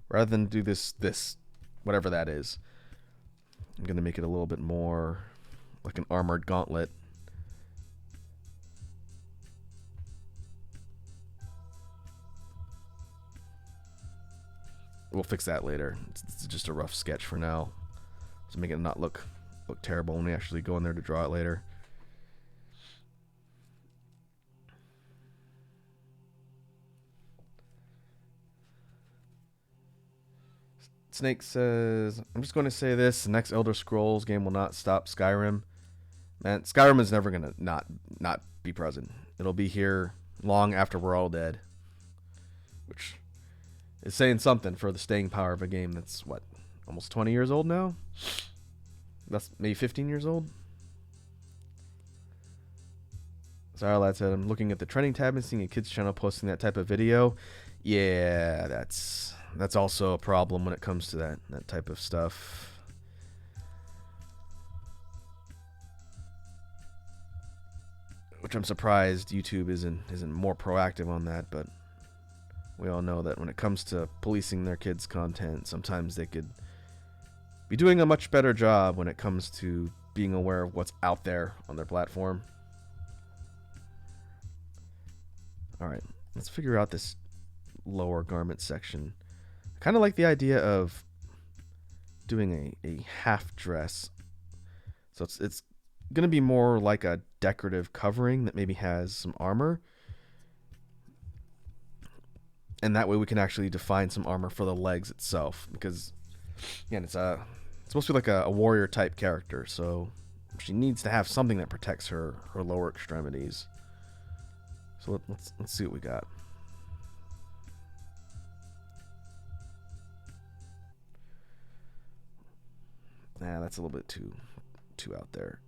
Rather than do this whatever that is, I'm going to make it a little bit more like an armored gauntlet. We'll fix that later. It's just a rough sketch for now, to make it not look terrible when we actually go in there to draw it later. Snake says, I'm just going to say this: the next Elder Scrolls game will not stop Skyrim. Man, Skyrim is never gonna not be present. It'll be here long after we're all dead, which is saying something for the staying power of a game that's what, almost 20 years old now. That's maybe 15 years old. Sorry, lad said, I'm looking at the trending tab and seeing a kids channel posting that type of video. Yeah, that's also a problem when it comes to that type of stuff. Which I'm surprised YouTube isn't more proactive on that, but we all know that when it comes to policing their kids' content, sometimes they could be doing a much better job when it comes to being aware of what's out there on their platform. Alright, let's figure out this lower garment section. I kind of like the idea of doing a half dress. So it's going to be more like a decorative covering that maybe has some armor. And that way we can actually define some armor for the legs itself. Because, again, it's supposed to be like a warrior type character. So she needs to have something that protects her lower extremities. So let's see what we got. Nah, that's a little bit too out there.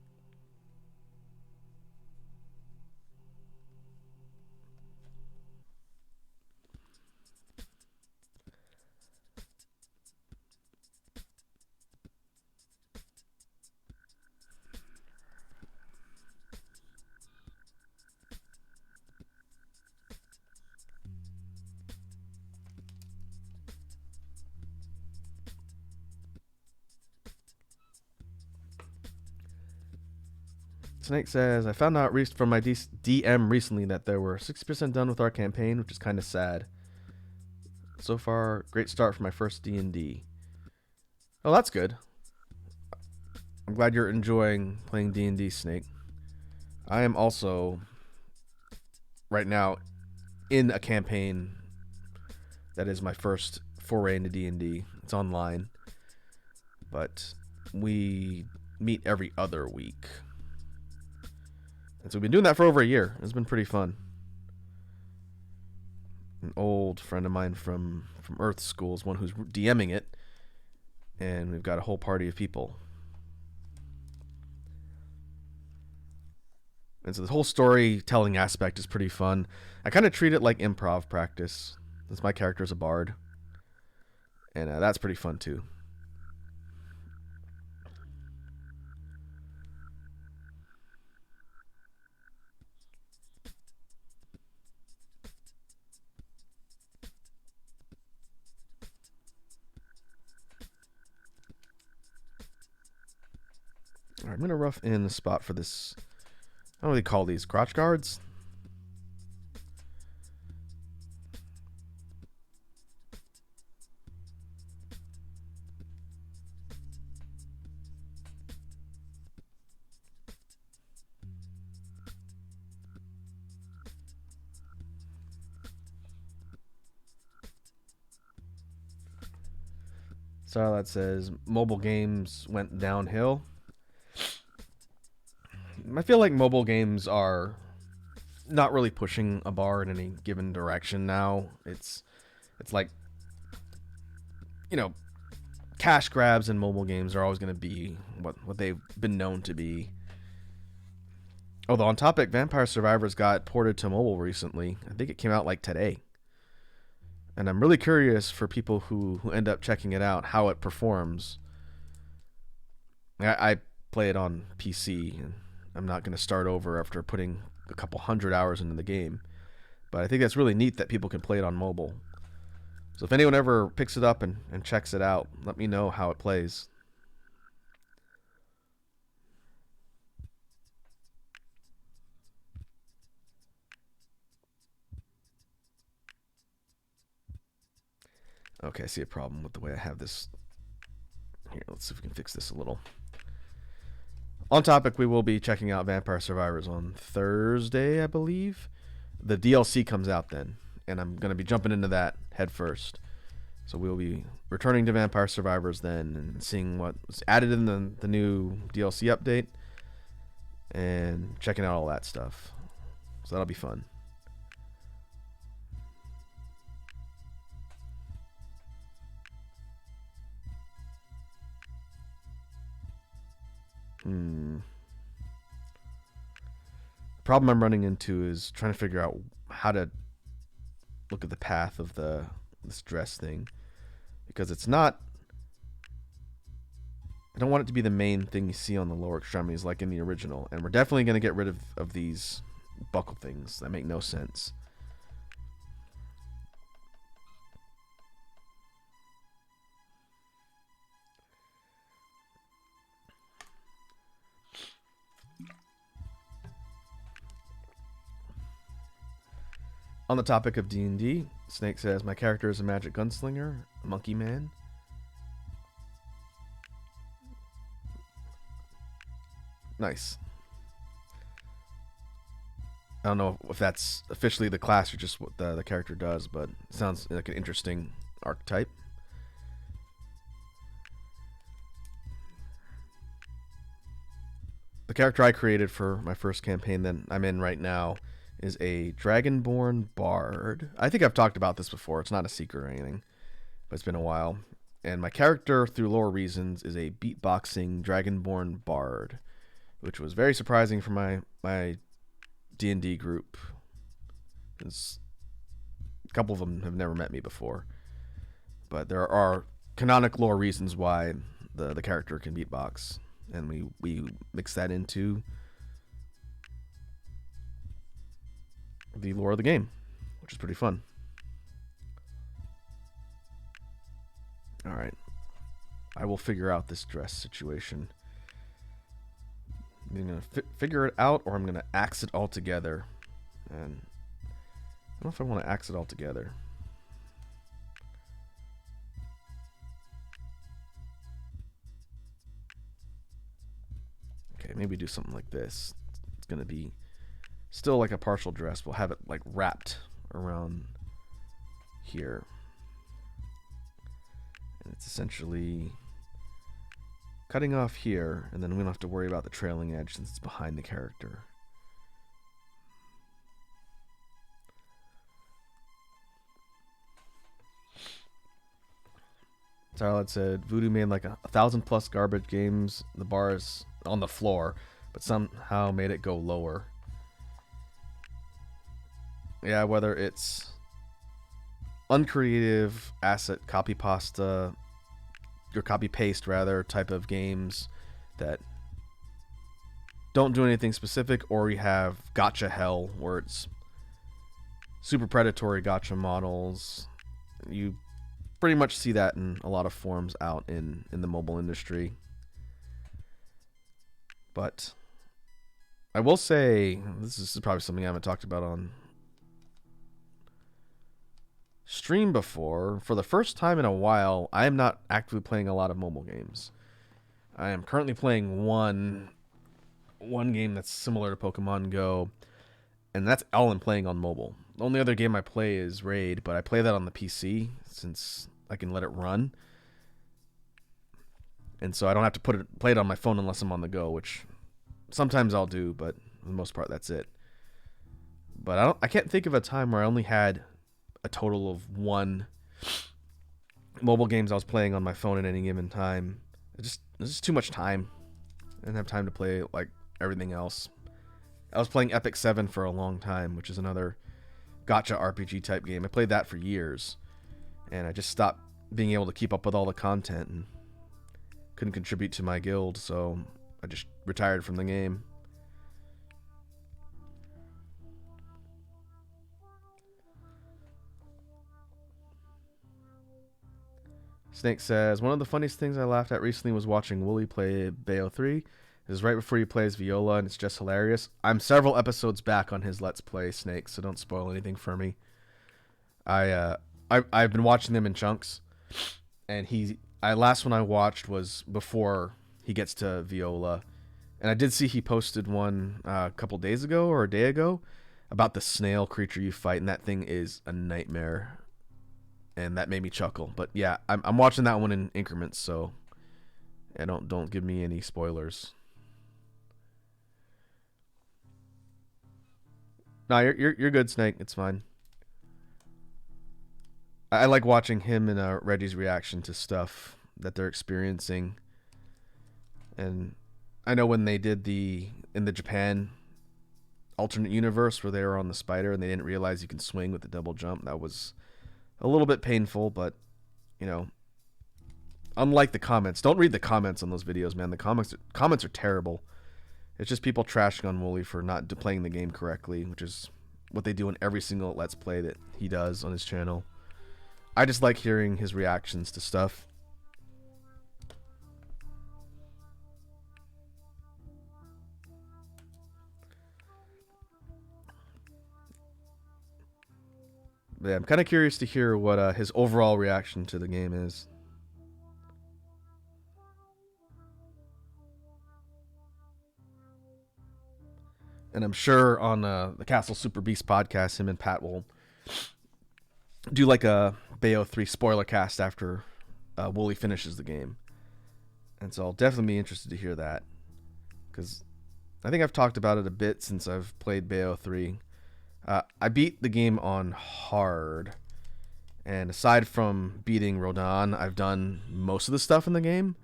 Snake says, I found out from my DM recently that they were 60% done with our campaign, which is kind of sad. So far, great start for my first D&D. Oh, that's good. I'm glad you're enjoying playing D&D, Snake. I am also, right now, in a campaign that is my first foray into D&D. It's online. But we meet every other week. And so we've been doing that for over a year. It's been pretty fun. An old friend of mine from Earth School is one who's DMing it. And we've got a whole party of people. And so the whole storytelling aspect is pretty fun. I kind of treat it like improv practice, since my character is a bard. And that's pretty fun too. Alright, I'm going to rough in the spot for this. I don't really call these crotch guards. Starlight says mobile games went downhill. I feel like mobile games are not really pushing a bar in any given direction now. It's like, cash grabs in mobile games are always going to be what they've been known to be. Although on topic, Vampire Survivors got ported to mobile recently. I think it came out like today. And I'm really curious for people who end up checking it out how it performs. I play it on PC, and I'm not going to start over after putting a couple hundred hours into the game. But I think that's really neat that people can play it on mobile. So if anyone ever picks it up and checks it out, let me know how it plays. Okay, I see a problem with the way I have this. Here, let's see if we can fix this a little. On topic, we will be checking out Vampire Survivors on Thursday, I believe. The DLC comes out then, and I'm going to be jumping into that head first. So we'll be returning to Vampire Survivors then and seeing what was added in the new DLC update and checking out all that stuff. So that'll be fun. The problem I'm running into is trying to figure out how to look at the path of this dress thing, because it's not. I don't want it to be the main thing you see on the lower extremities like in the original, and we're definitely going to get rid of these buckle things that make no sense. On the topic of D&D, Snake says, my character is a magic gunslinger, a monkey man. Nice. I don't know if that's officially the class or just what the character does, but it sounds like an interesting archetype. The character I created for my first campaign that I'm in right now is a Dragonborn Bard. I think I've talked about this before. It's not a secret or anything, but it's been a while. And my character, through lore reasons, is a beatboxing Dragonborn Bard, which was very surprising for my D&D group. A couple of them have never met me before. But there are canonic lore reasons why the character can beatbox. And we mix that into the lore of the game, which is pretty fun. Alright. I will figure out this dress situation. I'm going to figure it out, or I'm going to axe it all together. And I don't know if I want to axe it all together. Okay, maybe do something like this. It's going to be still like a partial dress. We'll have it like wrapped around here. And it's essentially cutting off here, and then we don't have to worry about the trailing edge since it's behind the character. Starlight said, Voodoo made like 1,000+ garbage games. The bar is on the floor, but somehow made it go lower. Yeah, whether it's uncreative asset copy pasta, or copy paste rather, type of games that don't do anything specific, or you have gotcha hell where it's super predatory gotcha models. You pretty much see that in a lot of forms out in the mobile industry. But I will say, this is probably something I haven't talked about on stream before. For the first time in a while, I am not actively playing a lot of mobile games. I am currently playing one game that's similar to Pokemon Go, and that's all I'm playing on mobile. The only other game I play is Raid, but I play that on the PC since I can let it run. And so I don't have to play it on my phone unless I'm on the go, which sometimes I'll do, but for the most part that's it. But I can't think of a time where I only had a total of one mobile games I was playing on my phone at any given time. It's just too much time. I didn't have time to play like everything else. I was playing Epic 7 for a long time, which is another gacha RPG type game. I played that for years, and I just stopped being able to keep up with all the content and couldn't contribute to my guild, so I just retired from the game. Snake says, one of the funniest things I laughed at recently was watching Wooly play Bayo 3. This is right before he plays Viola, and it's just hilarious. I'm several episodes back on his Let's Play, Snake, so don't spoil anything for me. I've been watching them in chunks, and last one I watched was before he gets to Viola, and I did see he posted one a couple days ago or a day ago about the snail creature you fight, and that thing is a nightmare. And that made me chuckle. But yeah, I'm watching that one in increments, so yeah, don't give me any spoilers. No, you're good, Snake. It's fine. I like watching him and Reggie's reaction to stuff that they're experiencing. And I know when they did in the Japan alternate universe where they were on the spider and they didn't realize you can swing with the double jump, that was a little bit painful, but, you know, unlike the comments. Don't read the comments on those videos, man. The comments are terrible. It's just people trashing on Wooly for not playing the game correctly, which is what they do in every single Let's Play that he does on his channel. I just like hearing his reactions to stuff. But yeah, I'm kind of curious to hear what his overall reaction to the game is. And I'm sure on the Castle Super Beast podcast, him and Pat will do like a Bayo 3 spoiler cast after Wooly finishes the game. And so I'll definitely be interested to hear that, because I think I've talked about it a bit since I've played Bayo 3. I beat the game on hard, and aside from beating Rodan, I've done most of the stuff in the game.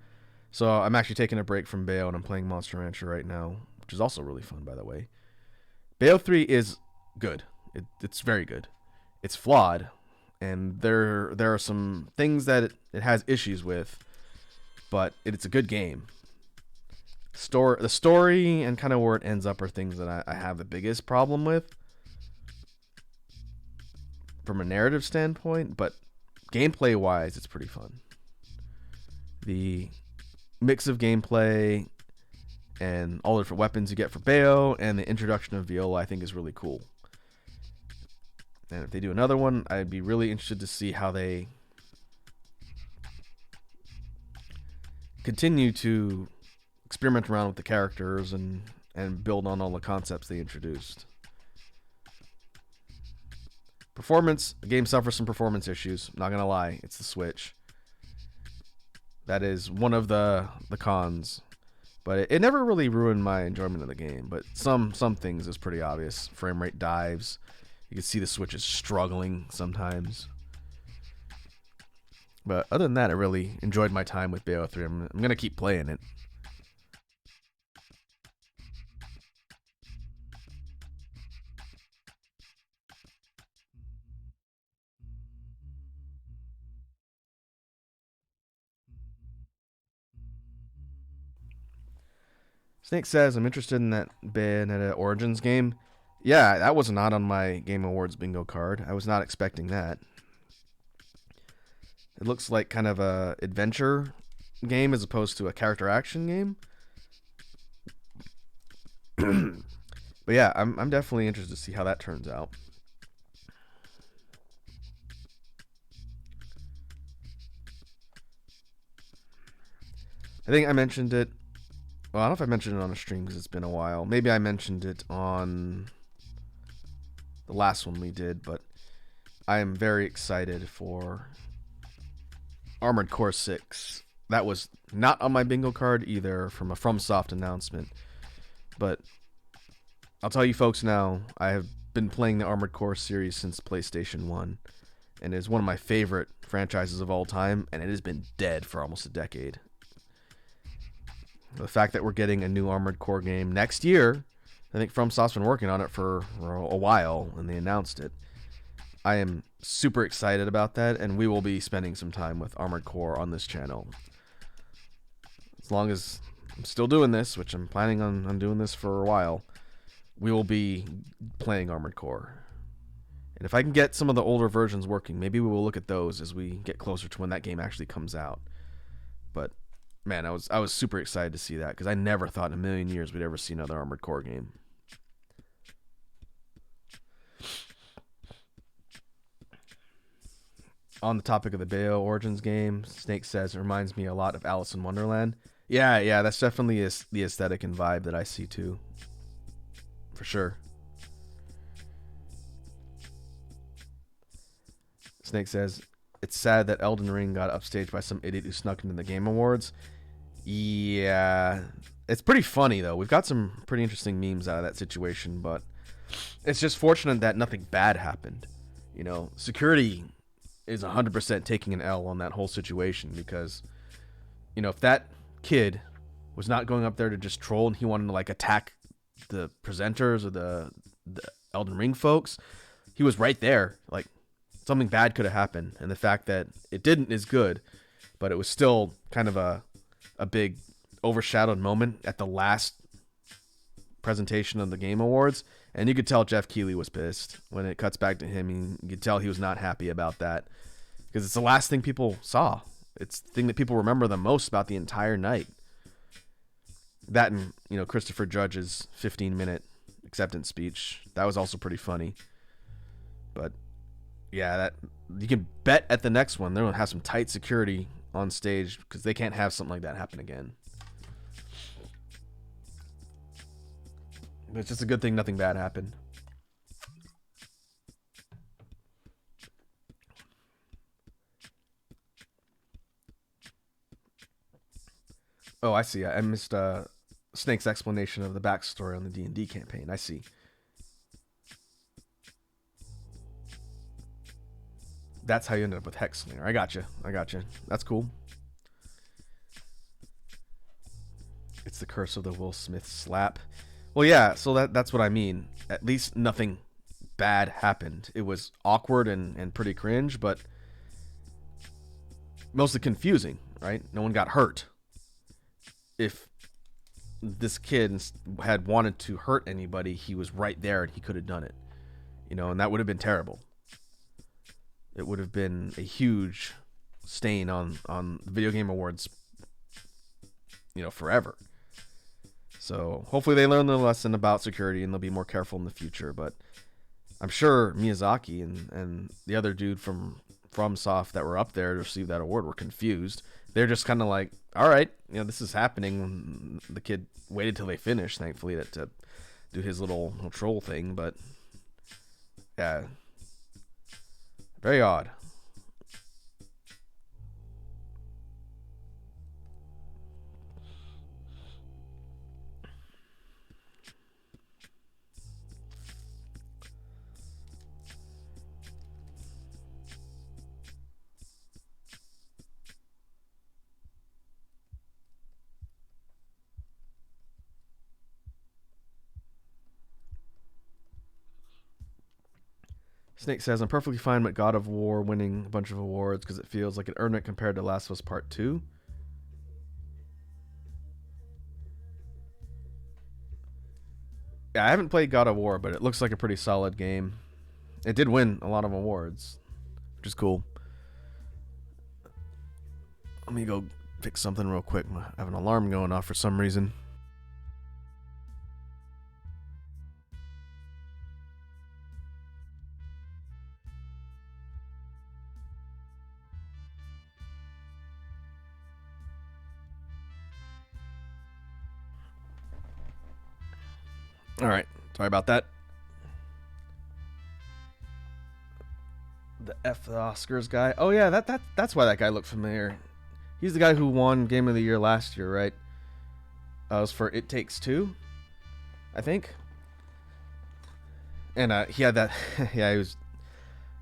So I'm actually taking a break from Bayo and I'm playing Monster Rancher right now, which is also really fun, by the way. Bayo 3 is good. It's very good. It's flawed, and there are some things that it has issues with, but it's a good game. The story and kind of where it ends up are things that I have the biggest problem with from a narrative standpoint, but gameplay wise, it's pretty fun. The mix of gameplay and all the different weapons you get for Bayo and the introduction of Viola, I think, is really cool. And if they do another one, I'd be really interested to see how they continue to experiment around with the characters and build on all the concepts they introduced. Performance, the game suffers some performance issues. Not gonna lie, it's the Switch. That is one of the cons. But it never really ruined my enjoyment of the game. But some things is pretty obvious. Frame rate dives. You can see the Switch is struggling sometimes. But other than that, I really enjoyed my time with Bayo 3. I'm gonna keep playing it. Snake says, I'm interested in that Bayonetta Origins game. Yeah, that was not on my Game Awards bingo card. I was not expecting that. It looks like kind of a adventure game as opposed to a character action game. But yeah, I'm definitely interested to see how that turns out. I think I mentioned it. Well, I don't know if I mentioned it on a stream because it's been a while. Maybe I mentioned it on the last one we did, but I am very excited for Armored Core 6. That was not on my bingo card either from a FromSoft announcement. But I'll tell you folks now, I have been playing the Armored Core series since PlayStation 1. And it is one of my favorite franchises of all time, and it has been dead for almost a decade. The fact that we're getting a new Armored Core game next year I think FromSoft's been working on it for a while, and they announced it. I am super excited about that, and we will be spending some time with Armored Core on this channel. As long as I'm still doing this, which I'm planning on doing this for a while, we will be playing Armored Core. And if I can get some of the older versions working, maybe we will look at those as we get closer to when that game actually comes out. But man, I was super excited to see that, because I never thought in a million years we'd ever see another Armored Core game. On the topic of the Bayo Origins game, Snake says it reminds me a lot of Alice in Wonderland. Yeah, that's definitely the aesthetic and vibe that I see too. For sure. Snake says, it's sad that Elden Ring got upstaged by some idiot who snuck into the Game Awards. Yeah, it's pretty funny though. We've got some pretty interesting memes out of that situation, but it's just fortunate that nothing bad happened. You know, security is 100% taking an L on that whole situation, because, you know, if that kid was not going up there to just troll and he wanted to like attack the presenters or the Elden Ring folks, he was right there. Like, something bad could have happened, and the fact that it didn't is good, but it was still kind of a big overshadowed moment at the last presentation of the Game Awards, and you could tell Jeff Keighley was pissed. When it cuts back to him, you could tell he was not happy about that, because it's the last thing people saw. It's the thing that people remember the most about the entire night. That and, you know, Christopher Judge's 15-minute acceptance speech. That was also pretty funny. But yeah, that you can bet at the next one they're gonna have some tight security on stage, because they can't have something like that happen again. But it's just a good thing nothing bad happened. Oh, I see. I missed Snake's explanation of the backstory on the D&D campaign. I see. That's how you ended up with Hexslinger. I gotcha. That's cool. It's the curse of the Will Smith slap. Well, yeah, so that's what I mean. At least nothing bad happened. It was awkward and pretty cringe, but mostly confusing, right? No one got hurt. If this kid had wanted to hurt anybody, he was right there and he could have done it. You know, and that would have been terrible. It would have been a huge stain on the Video Game Awards, you know, forever. So hopefully they learn the lesson about security and they'll be more careful in the future. But I'm sure Miyazaki and the other dude from FromSoft that were up there to receive that award were confused. They're just kind of like, all right, you know, this is happening. The kid waited till they finished, thankfully, to do his little troll thing. But yeah, very odd. Snake says, I'm perfectly fine with God of War winning a bunch of awards because it feels like it earned it compared to Last of Us Part 2. Yeah, I haven't played God of War, but it looks like a pretty solid game. It did win a lot of awards, which is cool. Let me go fix something real quick. I have an alarm going off for some reason. All right, sorry about that. The F the Oscars guy. Oh yeah, that's why that guy looked familiar. He's the guy who won Game of the Year last year, right? It was for It Takes Two, I think. And he had that. Yeah, he was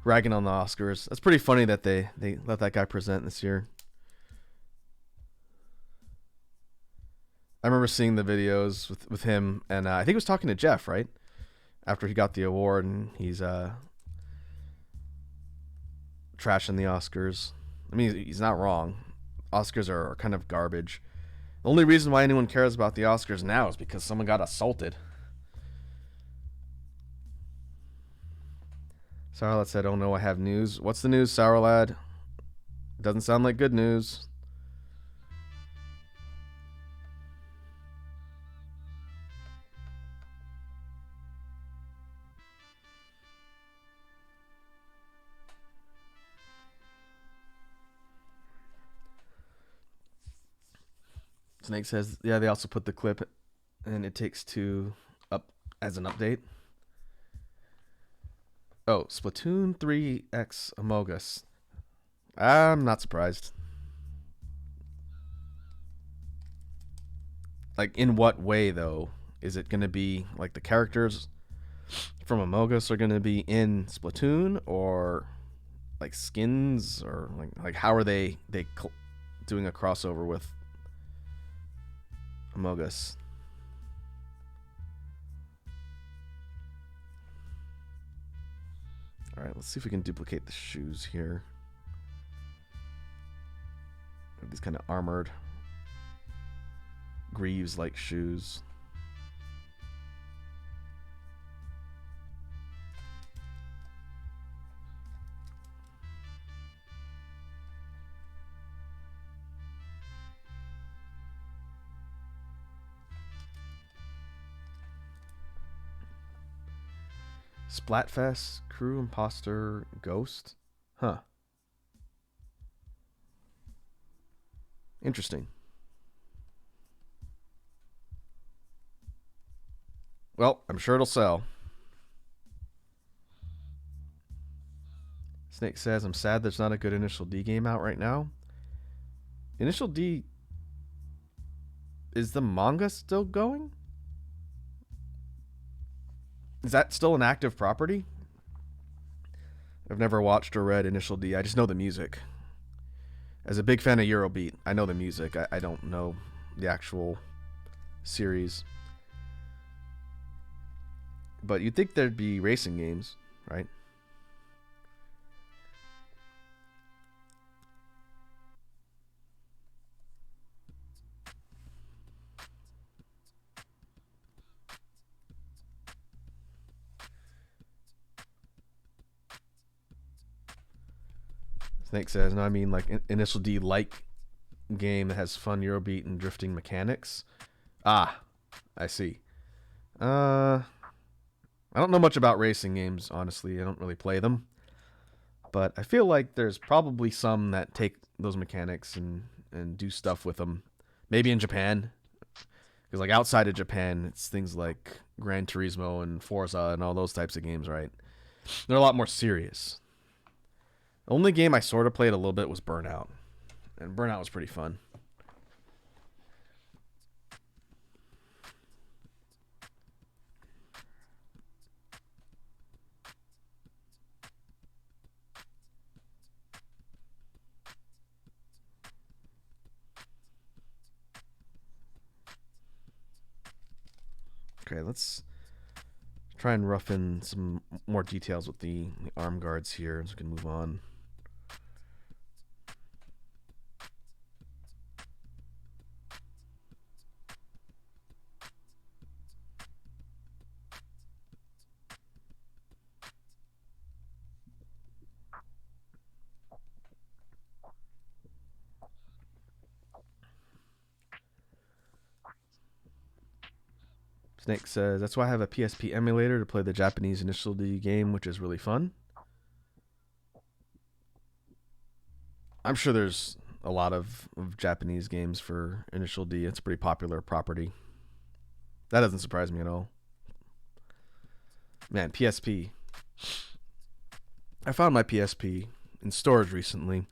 ragging on the Oscars. That's pretty funny that they let that guy present this year. I remember seeing the videos with him, and I think he was talking to Jeff, right? After he got the award, and he's trashing the Oscars. I mean, he's not wrong. Oscars are kind of garbage. The only reason why anyone cares about the Oscars now is because someone got assaulted. Sourlad said, "Oh no, I have news." What's the news, Sourlad? Doesn't sound like good news. Snake says, yeah, they also put the clip and It Takes Two up as an update. Oh, Splatoon 3X Among Us. I'm not surprised. Like, in what way, though? Is it going to be like the characters from Among Us are going to be in Splatoon, or like skins, or like how are they doing a crossover with Among Us? All right, let's see if we can duplicate the shoes here. These kind of armored Greaves-like shoes. Splatfest, Crew, Imposter, Ghost. Huh. Interesting. Well, I'm sure it'll sell. Snake says, I'm sad there's not a good Initial D game out right now. Initial D... Is the manga still going? Is that still an active property? I've never watched or read Initial D. I just know the music. As a big fan of Eurobeat, I know the music. I don't know the actual series. But you'd think there'd be racing games, right? Snake says, no, I mean like Initial D like game that has fun Eurobeat and drifting mechanics. Ah, I see. I don't know much about racing games, honestly. I don't really play them. But I feel like there's probably some that take those mechanics and do stuff with them. Maybe in Japan. Because like outside of Japan, it's things like Gran Turismo and Forza and all those types of games, right? They're a lot more serious. The only game I sort of played a little bit was Burnout. And Burnout was pretty fun. Okay, let's try and rough in some more details with the arm guards here so we can move on. Snake says, that's why I have a PSP emulator to play the Japanese Initial D game, which is really fun. I'm sure there's a lot of Japanese games for Initial D. It's a pretty popular property. That doesn't surprise me at all. Man, PSP. I found my PSP in storage recently.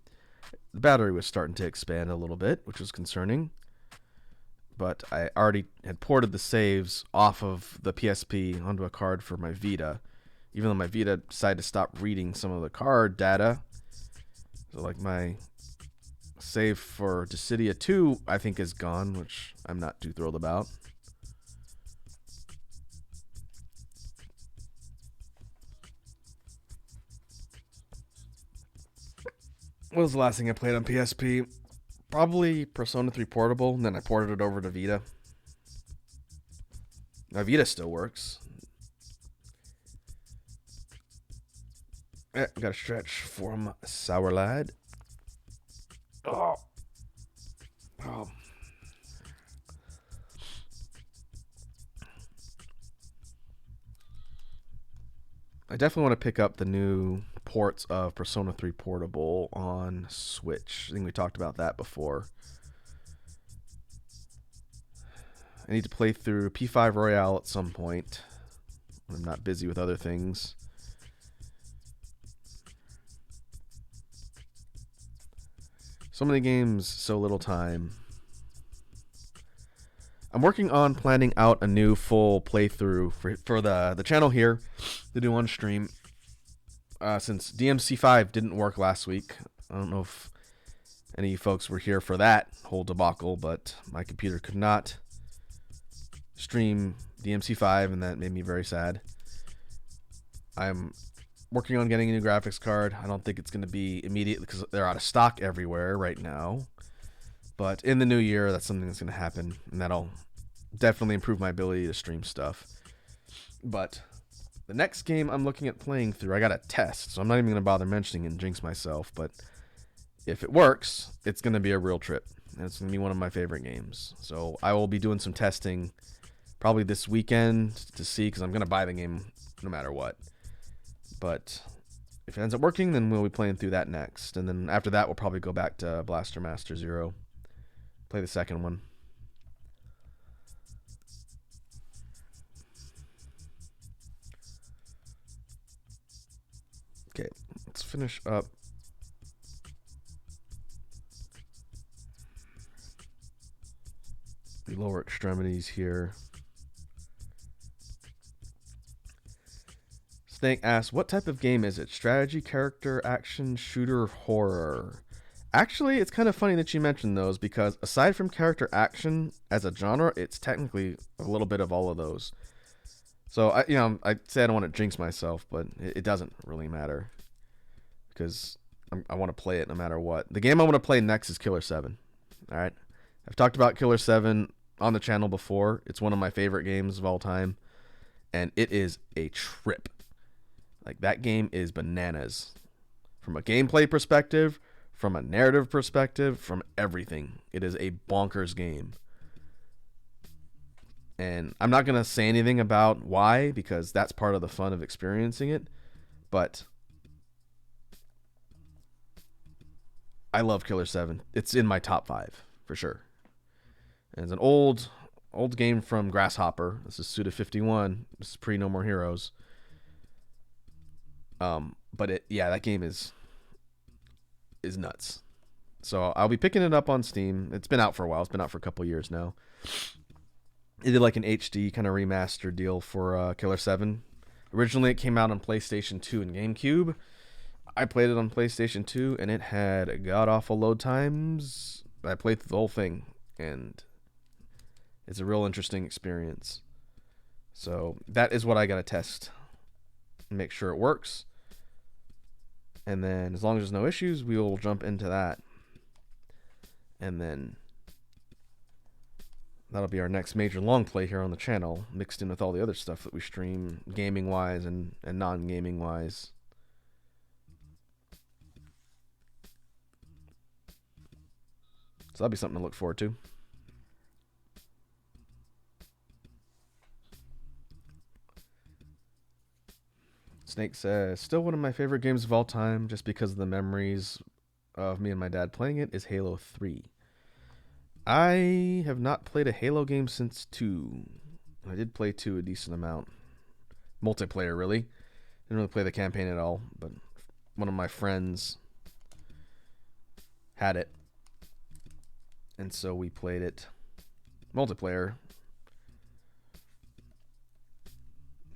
The battery was starting to expand a little bit, which was concerning. But I already had ported the saves off of the PSP onto a card for my Vita, even though my Vita decided to stop reading some of the card data. So like my save for Dissidia 2, I think, is gone, which I'm not too thrilled about. What was the last thing I played on PSP? Probably Persona 3 Portable, and then I ported it over to Vita. Now, Vita still works. Gotta stretch from Sour Lad. Oh. Oh. I definitely want to pick up the new ports of Persona 3 Portable on Switch. I think we talked about that before. I need to play through P5 Royale at some point when I'm not busy with other things. So many games, so little time. I'm working on planning out a new full playthrough for the channel here to do on stream. Since DMC5 didn't work last week, I don't know if any of you folks were here for that whole debacle, but my computer could not stream DMC5, and that made me very sad. I'm working on getting a new graphics card. I don't think it's going to be immediate because they're out of stock everywhere right now. But in the new year, that's something that's going to happen, and that'll definitely improve my ability to stream stuff. But the next game I'm looking at playing through, I got a test, so I'm not even going to bother mentioning it and jinx myself. But if it works, it's going to be a real trip, and it's going to be one of my favorite games. So I will be doing some testing probably this weekend to see, because I'm going to buy the game no matter what. But if it ends up working, then we'll be playing through that next. And then after that, we'll probably go back to Blaster Master Zero. Play the second one. Okay, let's finish up. The lower extremities here. Snake asks, what type of game is it? Strategy, character, action, shooter, horror? Actually, it's kind of funny that you mentioned those, because aside from character action as a genre, it's technically a little bit of all of those. So, I say I don't want to jinx myself, but it doesn't really matter, because I want to play it no matter what. The game I want to play next is Killer 7. All right? I've talked about Killer 7 on the channel before. It's one of my favorite games of all time, and it is a trip. Like, that game is bananas. From a gameplay perspective, from a narrative perspective, from everything. It is a bonkers game. And I'm not going to say anything about why, because that's part of the fun of experiencing it. But I love Killer 7. It's in my top 5, for sure. And it's an old game from Grasshopper. This is Suda 51. This is pre No More Heroes. But that game is nuts. So I'll be picking it up on Steam. It's been out for a while. It's been out for a couple years now. It did like an HD kind of remaster deal for Killer 7. Originally, it came out on PlayStation 2 and GameCube. I played it on PlayStation 2, and it had god-awful load times. I played through the whole thing, and it's a real interesting experience. So that is what I got to test and make sure it works. And then, as long as there's no issues, we will jump into that. And then that'll be our next major long play here on the channel, mixed in with all the other stuff that we stream, gaming-wise and non-gaming-wise. So that'll be something to look forward to. Snake says, still one of my favorite games of all time, just because of the memories of me and my dad playing it, is Halo 3. I have not played a Halo game since 2. I did play 2 a decent amount. Multiplayer, really. Didn't really play the campaign at all, but one of my friends had it, and so we played it multiplayer.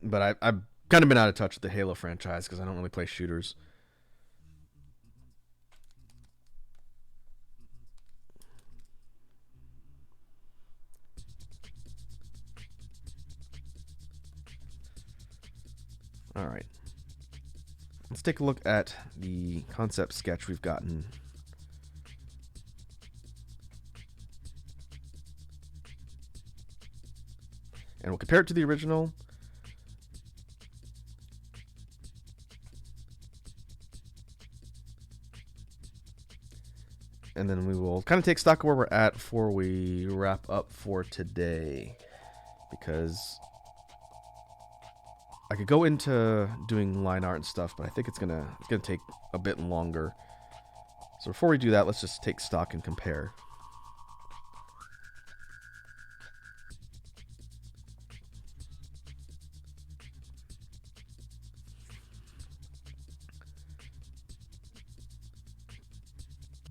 But I've kind of been out of touch with the Halo franchise because I don't really play shooters. All right. Let's take a look at the concept sketch we've gotten. And we'll compare it to the original. And then we will kind of take stock of where we're at before we wrap up for today. Because I could go into doing line art and stuff, but I think it's gonna take a bit longer. So before we do that, let's just take stock and compare.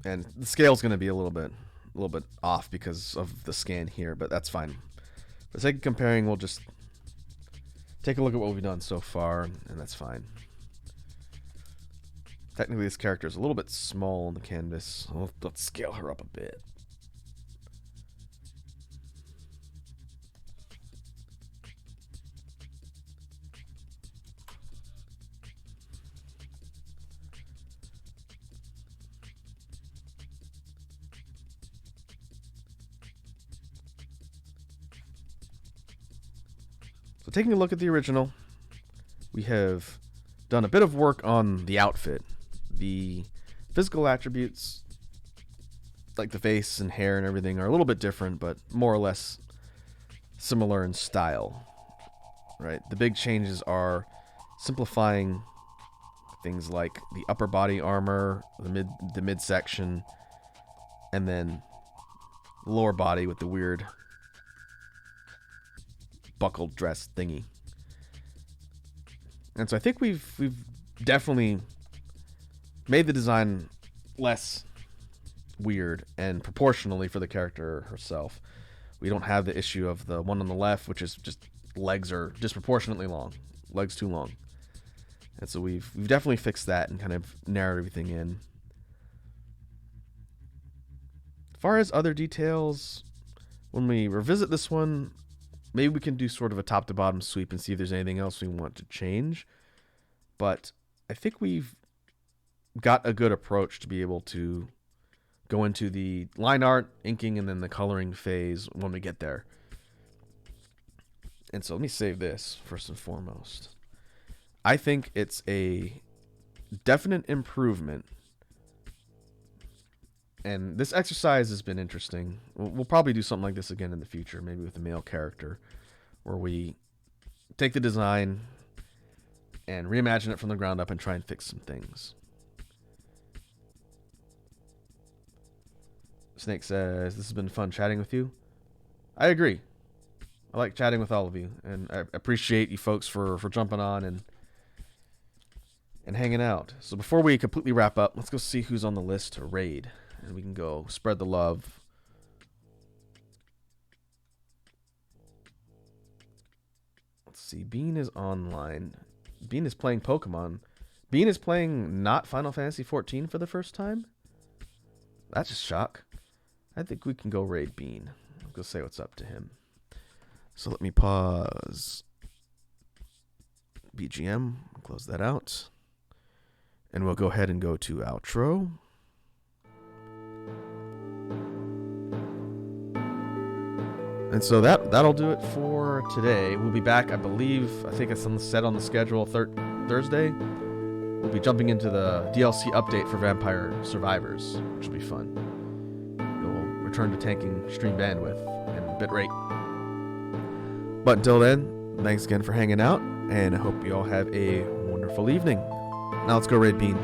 And the scale's going to be a little bit off because of the scan here, but that's fine. For the sake of comparing, we'll just take a look at what we've done so far, and that's fine. Technically, this character is a little bit small on the canvas. Let's scale her up a bit. So taking a look at the original, we have done a bit of work on the outfit. The physical attributes, like the face and hair and everything, are a little bit different, but more or less similar in style. Right? The big changes are simplifying things like the upper body armor, the midsection, and then the lower body with the weird buckled dress thingy. And so I think we've definitely made the design less weird and proportionally for the character herself. We don't have the issue of the one on the left, which is just legs are disproportionately long, legs too long. And so we've definitely fixed that and kind of narrowed everything in. As far as other details, when we revisit this one, maybe we can do sort of a top to bottom sweep and see if there's anything else we want to change. But I think we've got a good approach to be able to go into the line art, inking, and then the coloring phase when we get there. And so let me save this first and foremost. I think it's a definite improvement. And this exercise has been interesting. We'll probably do something like this again in the future, maybe with a male character, where we take the design and reimagine it from the ground up and try and fix some things. Snake says, this has been fun chatting with you. I agree. I like chatting with all of you, and I appreciate you folks for jumping on and hanging out. So before we completely wrap up, let's go see who's on the list to raid. And we can go spread the love. Let's see. Bean is online. Bean is playing Pokemon. Bean is playing not Final Fantasy 14 for the first time? That's a shock. I think we can go raid Bean. I'll go say what's up to him. So let me pause BGM. Close that out. And we'll go ahead and go to outro. And so that'll do it for today. We'll be back, I think it's set on the schedule Thursday. We'll be jumping into the DLC update for Vampire Survivors, which will be fun. We'll return to tanking stream bandwidth and bitrate. But until then, thanks again for hanging out, and I hope you all have a wonderful evening. Now let's go raid Bean.